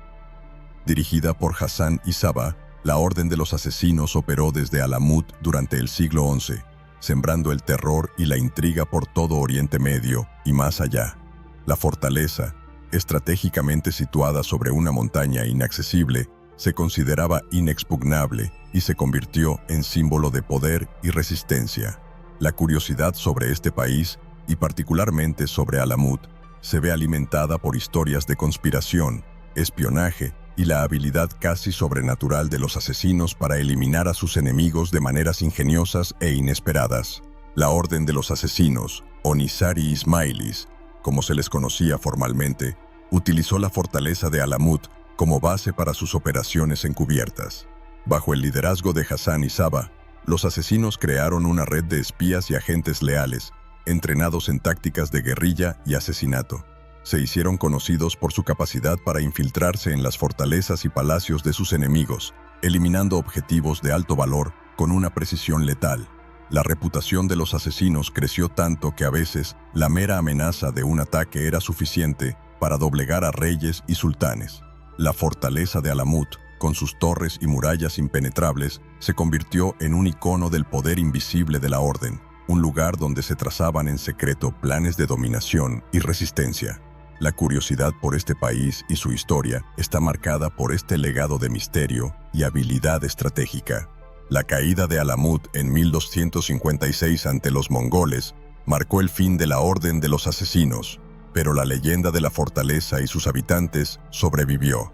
Dirigida por Hassan y Saba, la Orden de los Asesinos operó desde Alamut durante el siglo XI, sembrando el terror y la intriga por todo Oriente Medio y más allá. La fortaleza, estratégicamente situada sobre una montaña inaccesible, se consideraba inexpugnable y se convirtió en símbolo de poder y resistencia. La curiosidad sobre este país, y particularmente sobre Alamut, se ve alimentada por historias de conspiración, espionaje y la habilidad casi sobrenatural de los asesinos para eliminar a sus enemigos de maneras ingeniosas e inesperadas. La Orden de los Asesinos, o Nizari Ismailis, como se les conocía formalmente, utilizó la fortaleza de Alamut como base para sus operaciones encubiertas. Bajo el liderazgo de Hassan y Saba, los asesinos crearon una red de espías y agentes leales, entrenados en tácticas de guerrilla y asesinato. Se hicieron conocidos por su capacidad para infiltrarse en las fortalezas y palacios de sus enemigos, eliminando objetivos de alto valor con una precisión letal. La reputación de los asesinos creció tanto que a veces la mera amenaza de un ataque era suficiente para doblegar a reyes y sultanes. La fortaleza de Alamut, con sus torres y murallas impenetrables, se convirtió en un icono del poder invisible de la Orden, un lugar donde se trazaban en secreto planes de dominación y resistencia. La curiosidad por este país y su historia está marcada por este legado de misterio y habilidad estratégica. La caída de Alamut en 1256 ante los mongoles marcó el fin de la Orden de los Asesinos, pero la leyenda de la fortaleza y sus habitantes sobrevivió.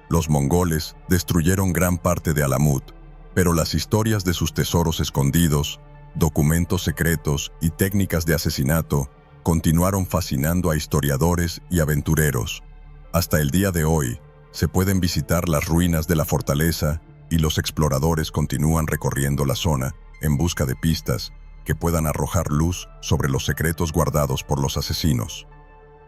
Los mongoles destruyeron gran parte de Alamut, pero las historias de sus tesoros escondidos, documentos secretos y técnicas de asesinato continuaron fascinando a historiadores y aventureros. Hasta el día de hoy, se pueden visitar las ruinas de la fortaleza y los exploradores continúan recorriendo la zona en busca de pistas que puedan arrojar luz sobre los secretos guardados por los asesinos.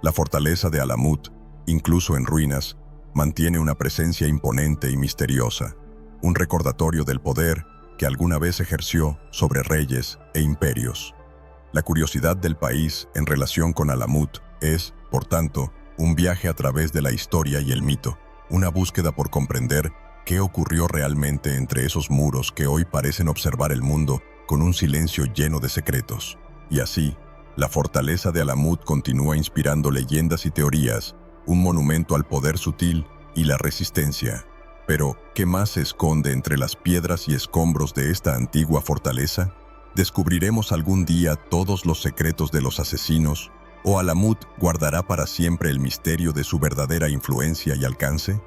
La fortaleza de Alamut, incluso en ruinas, mantiene una presencia imponente y misteriosa, un recordatorio del poder que alguna vez ejerció sobre reyes e imperios. La curiosidad del país en relación con Alamut es, por tanto, un viaje a través de la historia y el mito, una búsqueda por comprender qué ocurrió realmente entre esos muros que hoy parecen observar el mundo con un silencio lleno de secretos. Y así, la fortaleza de Alamut continúa inspirando leyendas y teorías, un monumento al poder sutil y la resistencia. Pero, ¿qué más se esconde entre las piedras y escombros de esta antigua fortaleza? ¿Descubriremos algún día todos los secretos de los asesinos? ¿O Alamut guardará para siempre el misterio de su verdadera influencia y alcance?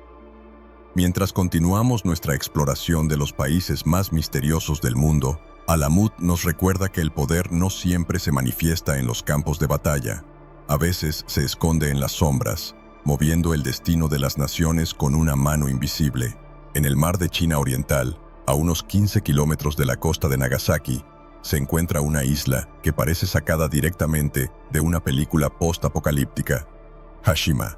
Mientras continuamos nuestra exploración de los países más misteriosos del mundo, Alamut nos recuerda que el poder no siempre se manifiesta en los campos de batalla. A veces se esconde en las sombras, moviendo el destino de las naciones con una mano invisible. En el mar de China Oriental, a unos 15 kilómetros de la costa de Nagasaki, se encuentra una isla que parece sacada directamente de una película post-apocalíptica, Hashima,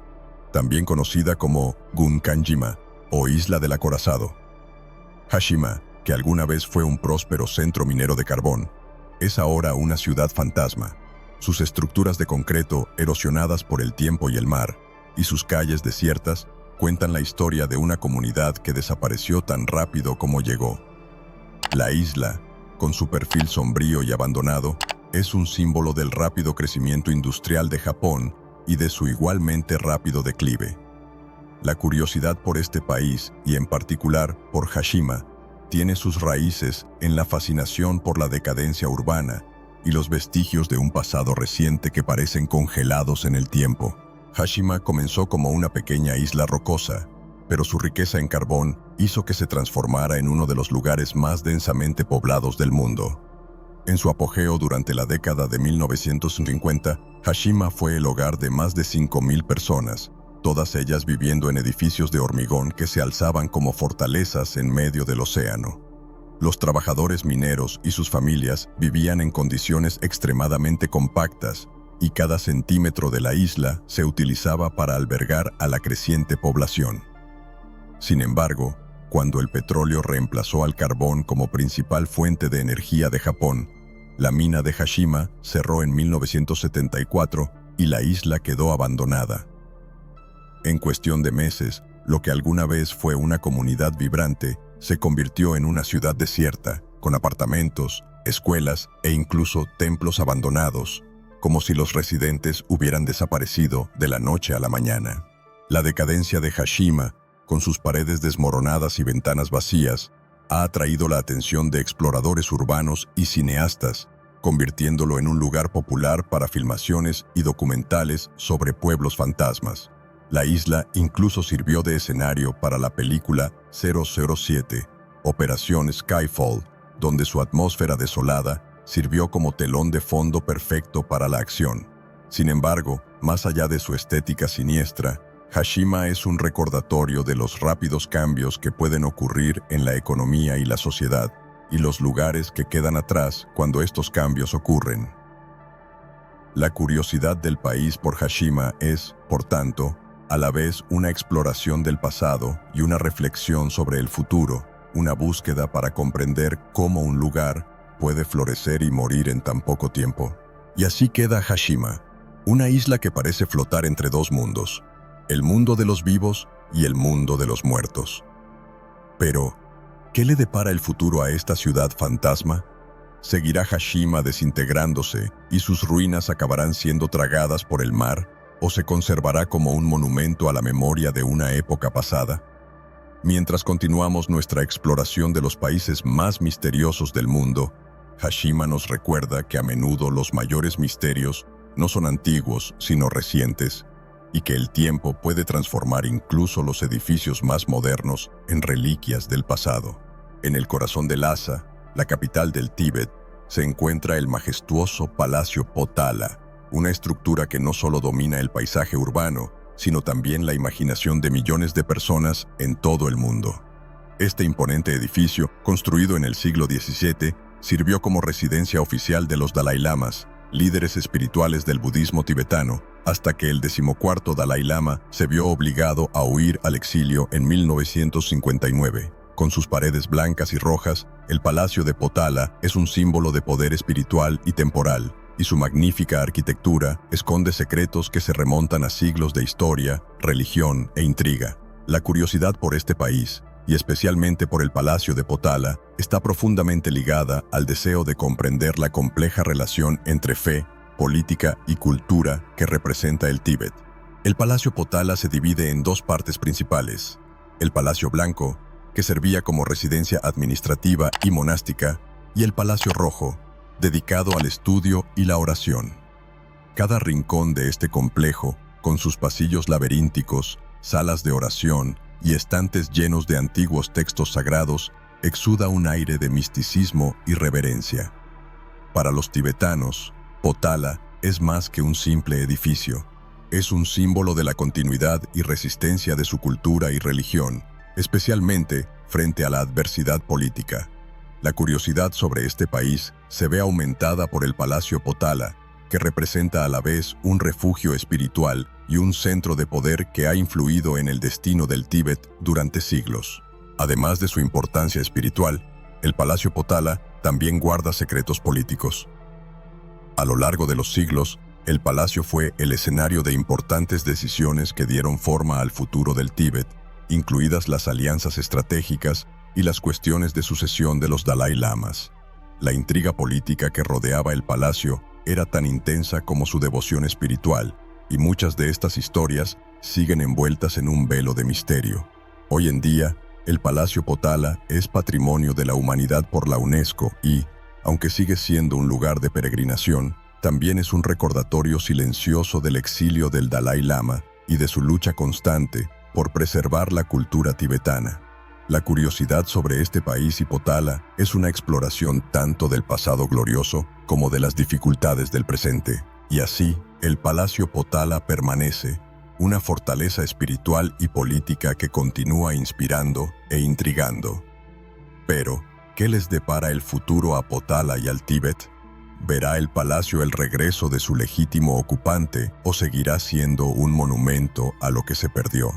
también conocida como Gunkanjima o Isla del Acorazado. Hashima, que alguna vez fue un próspero centro minero de carbón, es ahora una ciudad fantasma. Sus estructuras de concreto erosionadas por el tiempo y el mar, y sus calles desiertas, cuentan la historia de una comunidad que desapareció tan rápido como llegó. La isla, con su perfil sombrío y abandonado, es un símbolo del rápido crecimiento industrial de Japón y de su igualmente rápido declive. La curiosidad por este país, y en particular por Hashima, tiene sus raíces en la fascinación por la decadencia urbana y los vestigios de un pasado reciente que parecen congelados en el tiempo. Hashima comenzó como una pequeña isla rocosa, pero su riqueza en carbón hizo que se transformara en uno de los lugares más densamente poblados del mundo. En su apogeo durante la década de 1950, Hashima fue el hogar de más de 5.000 personas, todas ellas viviendo en edificios de hormigón que se alzaban como fortalezas en medio del océano. Los trabajadores mineros y sus familias vivían en condiciones extremadamente compactas, y cada centímetro de la isla se utilizaba para albergar a la creciente población. Sin embargo, cuando el petróleo reemplazó al carbón como principal fuente de energía de Japón, la mina de Hashima cerró en 1974 y la isla quedó abandonada. En cuestión de meses, lo que alguna vez fue una comunidad vibrante se convirtió en una ciudad desierta, con apartamentos, escuelas e incluso templos abandonados, como si los residentes hubieran desaparecido de la noche a la mañana. La decadencia de Hashima, con sus paredes desmoronadas y ventanas vacías, ha atraído la atención de exploradores urbanos y cineastas, convirtiéndolo en un lugar popular para filmaciones y documentales sobre pueblos fantasmas. La isla incluso sirvió de escenario para la película 007, Operación Skyfall, donde su atmósfera desolada sirvió como telón de fondo perfecto para la acción. Sin embargo, más allá de su estética siniestra, Hashima es un recordatorio de los rápidos cambios que pueden ocurrir en la economía y la sociedad, y los lugares que quedan atrás cuando estos cambios ocurren. La curiosidad del país por Hashima es, por tanto, a la vez una exploración del pasado y una reflexión sobre el futuro, una búsqueda para comprender cómo un lugar puede florecer y morir en tan poco tiempo. Y así queda Hashima, una isla que parece flotar entre dos mundos, el mundo de los vivos y el mundo de los muertos. Pero, ¿qué le depara el futuro a esta ciudad fantasma? ¿Seguirá Hashima desintegrándose y sus ruinas acabarán siendo tragadas por el mar? ¿O se conservará como un monumento a la memoria de una época pasada? Mientras continuamos nuestra exploración de los países más misteriosos del mundo, Hashima nos recuerda que a menudo los mayores misterios no son antiguos, sino recientes, y que el tiempo puede transformar incluso los edificios más modernos en reliquias del pasado. En el corazón de Lhasa, la capital del Tíbet, se encuentra el majestuoso Palacio Potala, una estructura que no solo domina el paisaje urbano, sino también la imaginación de millones de personas en todo el mundo. Este imponente edificio, construido en el siglo XVII, sirvió como residencia oficial de los Dalai Lamas, líderes espirituales del budismo tibetano, hasta que el 14º Dalai Lama se vio obligado a huir al exilio en 1959. Con sus paredes blancas y rojas, el Palacio de Potala es un símbolo de poder espiritual y temporal, y su magnífica arquitectura esconde secretos que se remontan a siglos de historia, religión e intriga. La curiosidad por este país, y especialmente por el Palacio de Potala, está profundamente ligada al deseo de comprender la compleja relación entre fe, política y cultura que representa el Tíbet. El Palacio Potala se divide en dos partes principales: el Palacio Blanco, que servía como residencia administrativa y monástica, y el Palacio Rojo, dedicado al estudio y la oración. Cada rincón de este complejo, con sus pasillos laberínticos, salas de oración y estantes llenos de antiguos textos sagrados, exuda un aire de misticismo y reverencia. Para los tibetanos, Potala es más que un simple edificio. Es un símbolo de la continuidad y resistencia de su cultura y religión, especialmente frente a la adversidad política. La curiosidad sobre este país se ve aumentada por el Palacio Potala, que representa a la vez un refugio espiritual y un centro de poder que ha influido en el destino del Tíbet durante siglos. Además de su importancia espiritual, el Palacio Potala también guarda secretos políticos. A lo largo de los siglos, el palacio fue el escenario de importantes decisiones que dieron forma al futuro del Tíbet, incluidas las alianzas estratégicas y las cuestiones de sucesión de los Dalai Lamas. La intriga política que rodeaba el palacio era tan intensa como su devoción espiritual, y muchas de estas historias siguen envueltas en un velo de misterio. Hoy en día, el Palacio Potala es Patrimonio de la Humanidad por la UNESCO y, aunque sigue siendo un lugar de peregrinación, también es un recordatorio silencioso del exilio del Dalai Lama y de su lucha constante por preservar la cultura tibetana. La curiosidad sobre este país y Potala es una exploración tanto del pasado glorioso como de las dificultades del presente. Y así, el Palacio Potala permanece, una fortaleza espiritual y política que continúa inspirando e intrigando. Pero, ¿qué les depara el futuro a Potala y al Tíbet? ¿Verá el palacio el regreso de su legítimo ocupante o seguirá siendo un monumento a lo que se perdió?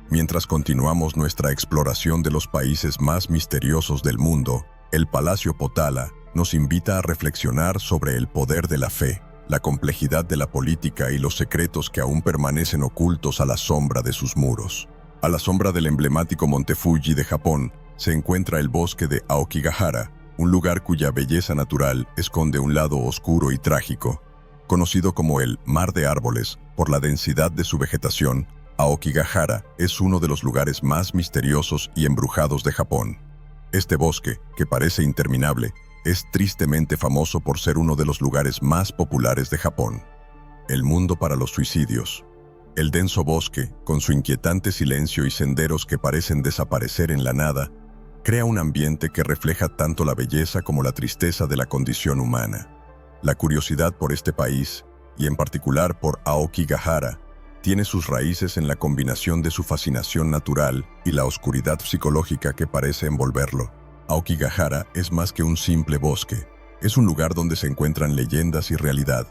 Mientras continuamos nuestra exploración de los países más misteriosos del mundo, el Palacio Potala nos invita a reflexionar sobre el poder de la fe, la complejidad de la política y los secretos que aún permanecen ocultos a la sombra de sus muros. A la sombra del emblemático Monte Fuji de Japón se encuentra el bosque de Aokigahara, un lugar cuya belleza natural esconde un lado oscuro y trágico. Conocido como el Mar de Árboles por la densidad de su vegetación, Aokigahara es uno de los lugares más misteriosos y embrujados de Japón. Este bosque, que parece interminable, es tristemente famoso por ser uno de los lugares más populares de Japón. El mundo para los suicidios. El denso bosque, con su inquietante silencio y senderos que parecen desaparecer en la nada, crea un ambiente que refleja tanto la belleza como la tristeza de la condición humana. La curiosidad por este país, y en particular por Aokigahara, tiene sus raíces en la combinación de su fascinación natural y la oscuridad psicológica que parece envolverlo. Aokigahara es más que un simple bosque. Es un lugar donde se encuentran leyendas y realidad.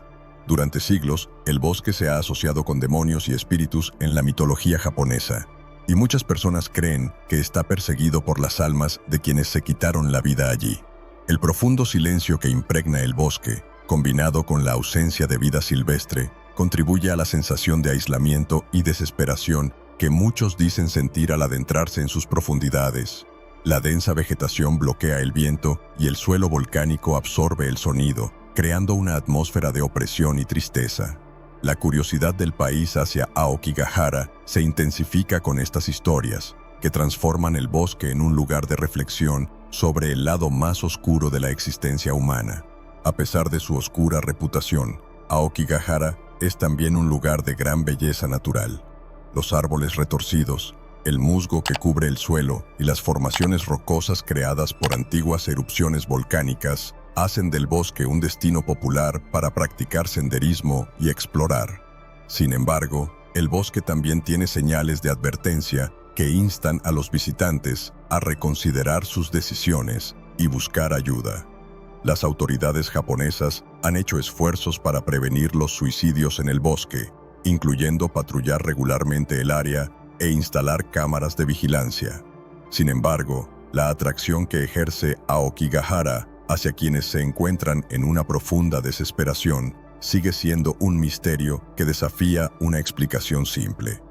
Durante siglos, el bosque se ha asociado con demonios y espíritus en la mitología japonesa, y muchas personas creen que está perseguido por las almas de quienes se quitaron la vida allí. El profundo silencio que impregna el bosque, combinado con la ausencia de vida silvestre, contribuye a la sensación de aislamiento y desesperación que muchos dicen sentir al adentrarse en sus profundidades. La densa vegetación bloquea el viento y el suelo volcánico absorbe el sonido, creando una atmósfera de opresión y tristeza. La curiosidad del país hacia Aokigahara se intensifica con estas historias, que transforman el bosque en un lugar de reflexión sobre el lado más oscuro de la existencia humana. A pesar de su oscura reputación, Aokigahara es también un lugar de gran belleza natural. Los árboles retorcidos, el musgo que cubre el suelo y las formaciones rocosas creadas por antiguas erupciones volcánicas hacen del bosque un destino popular para practicar senderismo y explorar. Sin embargo, el bosque también tiene señales de advertencia que instan a los visitantes a reconsiderar sus decisiones y buscar ayuda. Las autoridades japonesas han hecho esfuerzos para prevenir los suicidios en el bosque, incluyendo patrullar regularmente el área e instalar cámaras de vigilancia. Sin embargo, la atracción que ejerce Aokigahara hacia quienes se encuentran en una profunda desesperación sigue siendo un misterio que desafía una explicación simple.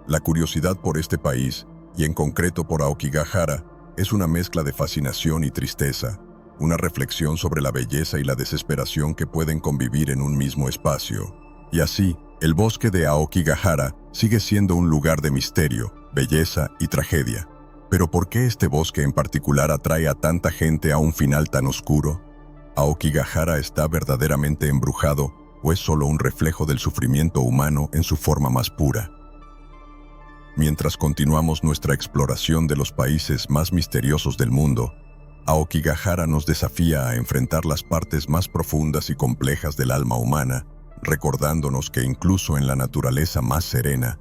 La curiosidad por este país, y en concreto por Aokigahara, es una mezcla de fascinación y tristeza, una reflexión sobre la belleza y la desesperación que pueden convivir en un mismo espacio. Y así, el bosque de Aokigahara sigue siendo un lugar de misterio, belleza y tragedia. Pero ¿por qué este bosque en particular atrae a tanta gente a un final tan oscuro? ¿Aokigahara está verdaderamente embrujado o es solo un reflejo del sufrimiento humano en su forma más pura? Mientras continuamos nuestra exploración de los países más misteriosos del mundo, Aokigahara nos desafía a enfrentar las partes más profundas y complejas del alma humana, recordándonos que incluso en la naturaleza más serena,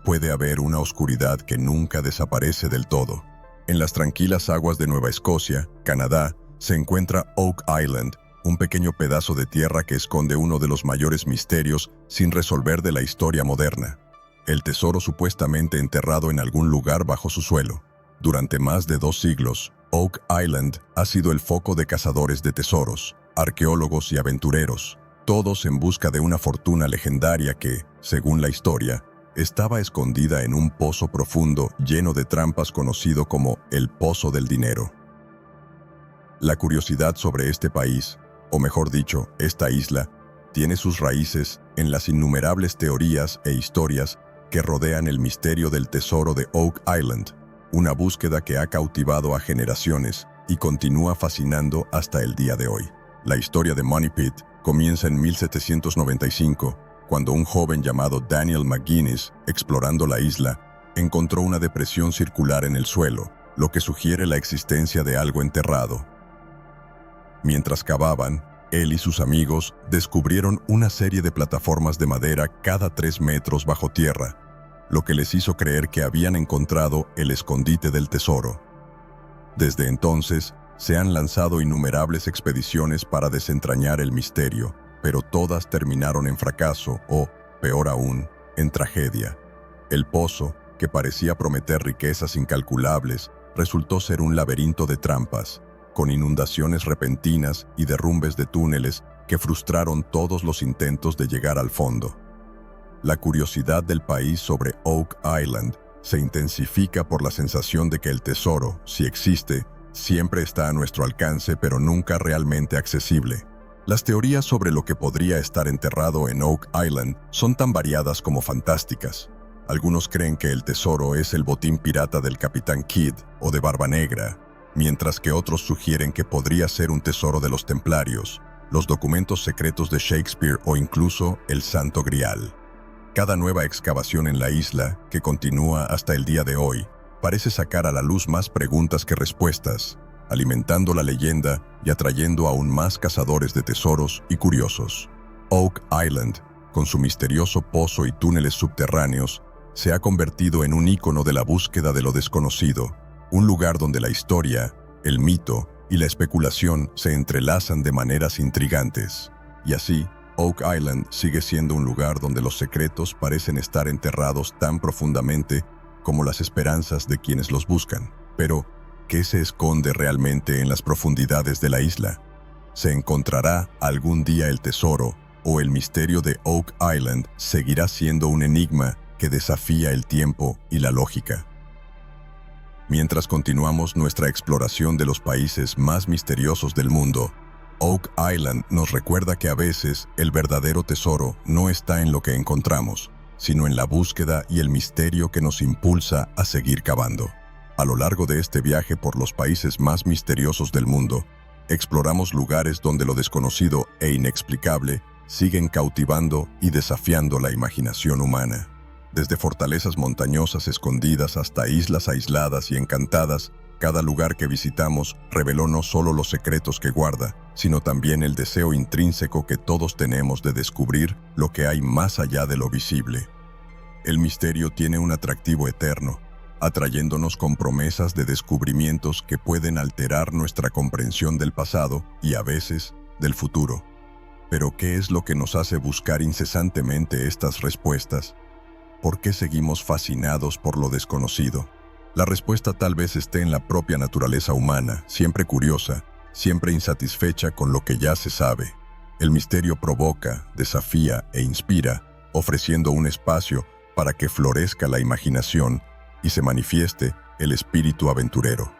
puede haber una oscuridad que nunca desaparece del todo. En las tranquilas aguas de Nueva Escocia, Canadá, se encuentra Oak Island, un pequeño pedazo de tierra que esconde uno de los mayores misterios sin resolver de la historia moderna. El tesoro supuestamente enterrado en algún lugar bajo su suelo. Durante más de 2 siglos, Oak Island ha sido el foco de cazadores de tesoros, arqueólogos y aventureros, todos en busca de una fortuna legendaria que, según la historia, estaba escondida en un pozo profundo lleno de trampas conocido como el Pozo del Dinero. La curiosidad sobre este país, o mejor dicho, esta isla, tiene sus raíces en las innumerables teorías e historias que rodean el misterio del tesoro de Oak Island, una búsqueda que ha cautivado a generaciones y continúa fascinando hasta el día de hoy. La historia de Money Pit comienza en 1795, cuando un joven llamado Daniel McGuinness, explorando la isla, encontró una depresión circular en el suelo, lo que sugiere la existencia de algo enterrado. Mientras cavaban, él y sus amigos descubrieron una serie de plataformas de madera cada 3 metros bajo tierra, lo que les hizo creer que habían encontrado el escondite del tesoro. Desde entonces, se han lanzado innumerables expediciones para desentrañar el misterio, pero todas terminaron en fracaso o, peor aún, en tragedia. El pozo, que parecía prometer riquezas incalculables, resultó ser un laberinto de trampas, con inundaciones repentinas y derrumbes de túneles que frustraron todos los intentos de llegar al fondo. La curiosidad del país sobre Oak Island se intensifica por la sensación de que el tesoro, si existe, siempre está a nuestro alcance pero nunca realmente accesible. Las teorías sobre lo que podría estar enterrado en Oak Island son tan variadas como fantásticas. Algunos creen que el tesoro es el botín pirata del Capitán Kidd o de Barba Negra, mientras que otros sugieren que podría ser un tesoro de los templarios, los documentos secretos de Shakespeare o incluso el Santo Grial. Cada nueva excavación en la isla, que continúa hasta el día de hoy, parece sacar a la luz más preguntas que respuestas, alimentando la leyenda y atrayendo aún más cazadores de tesoros y curiosos. Oak Island, con su misterioso pozo y túneles subterráneos, se ha convertido en un ícono de la búsqueda de lo desconocido, un lugar donde la historia, el mito y la especulación se entrelazan de maneras intrigantes. Y así, Oak Island sigue siendo un lugar donde los secretos parecen estar enterrados tan profundamente como las esperanzas de quienes los buscan. Pero, ¿qué se esconde realmente en las profundidades de la isla? ¿Se encontrará algún día el tesoro o el misterio de Oak Island seguirá siendo un enigma que desafía el tiempo y la lógica? Mientras continuamos nuestra exploración de los países más misteriosos del mundo, Oak Island nos recuerda que a veces el verdadero tesoro no está en lo que encontramos, sino en la búsqueda y el misterio que nos impulsa a seguir cavando. A lo largo de este viaje por los países más misteriosos del mundo, exploramos lugares donde lo desconocido e inexplicable siguen cautivando y desafiando la imaginación humana. Desde fortalezas montañosas escondidas hasta islas aisladas y encantadas, cada lugar que visitamos reveló no solo los secretos que guarda, sino también el deseo intrínseco que todos tenemos de descubrir lo que hay más allá de lo visible. El misterio tiene un atractivo eterno, atrayéndonos con promesas de descubrimientos que pueden alterar nuestra comprensión del pasado y a veces del futuro. Pero ¿qué es lo que nos hace buscar incesantemente estas respuestas? ¿Por qué seguimos fascinados por lo desconocido? La respuesta tal vez esté en la propia naturaleza humana, siempre curiosa, siempre insatisfecha con lo que ya se sabe. El misterio provoca, desafía e inspira, ofreciendo un espacio para que florezca la imaginación y se manifieste el espíritu aventurero.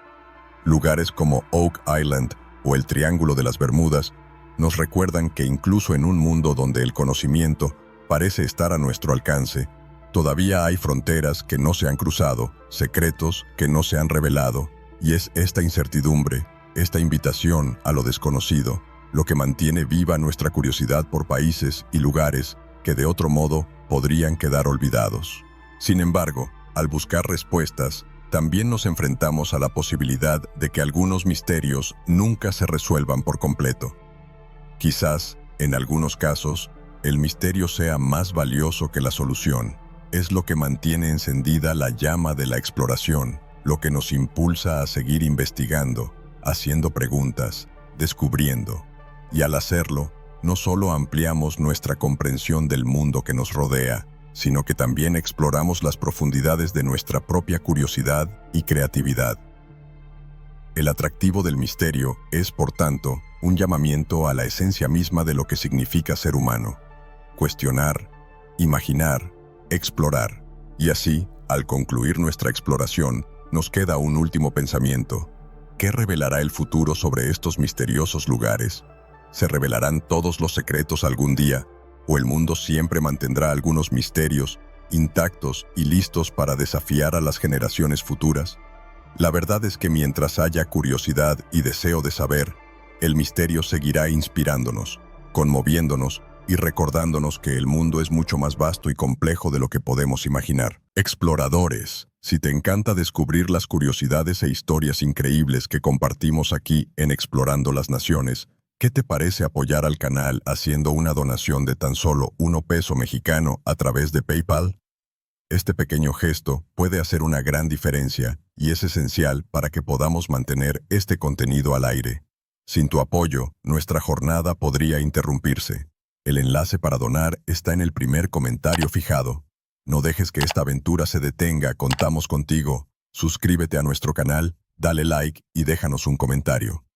Lugares como Oak Island o el Triángulo de las Bermudas nos recuerdan que incluso en un mundo donde el conocimiento parece estar a nuestro alcance, todavía hay fronteras que no se han cruzado, secretos que no se han revelado, y es esta incertidumbre, esta invitación a lo desconocido, lo que mantiene viva nuestra curiosidad por países y lugares que de otro modo podrían quedar olvidados. Sin embargo, al buscar respuestas, también nos enfrentamos a la posibilidad de que algunos misterios nunca se resuelvan por completo. Quizás, en algunos casos, el misterio sea más valioso que la solución. Es lo que mantiene encendida la llama de la exploración, lo que nos impulsa a seguir investigando, haciendo preguntas, descubriendo. Y al hacerlo, no solo ampliamos nuestra comprensión del mundo que nos rodea, sino que también exploramos las profundidades de nuestra propia curiosidad y creatividad. El atractivo del misterio es, por tanto, un llamamiento a la esencia misma de lo que significa ser humano. Cuestionar, imaginar, explorar. Y así, al concluir nuestra exploración, nos queda un último pensamiento. ¿Qué revelará el futuro sobre estos misteriosos lugares? ¿Se revelarán todos los secretos algún día? ¿O el mundo siempre mantendrá algunos misterios intactos y listos para desafiar a las generaciones futuras? La verdad es que mientras haya curiosidad y deseo de saber, el misterio seguirá inspirándonos, conmoviéndonos y recordándonos que el mundo es mucho más vasto y complejo de lo que podemos imaginar. Exploradores, si te encanta descubrir las curiosidades e historias increíbles que compartimos aquí en Explorando las Naciones, ¿qué te parece apoyar al canal haciendo una donación de tan solo $1 mexicano a través de PayPal? Este pequeño gesto puede hacer una gran diferencia y es esencial para que podamos mantener este contenido al aire. Sin tu apoyo, nuestra jornada podría interrumpirse. El enlace para donar está en el primer comentario fijado. No dejes que esta aventura se detenga, contamos contigo. Suscríbete a nuestro canal, dale like y déjanos un comentario.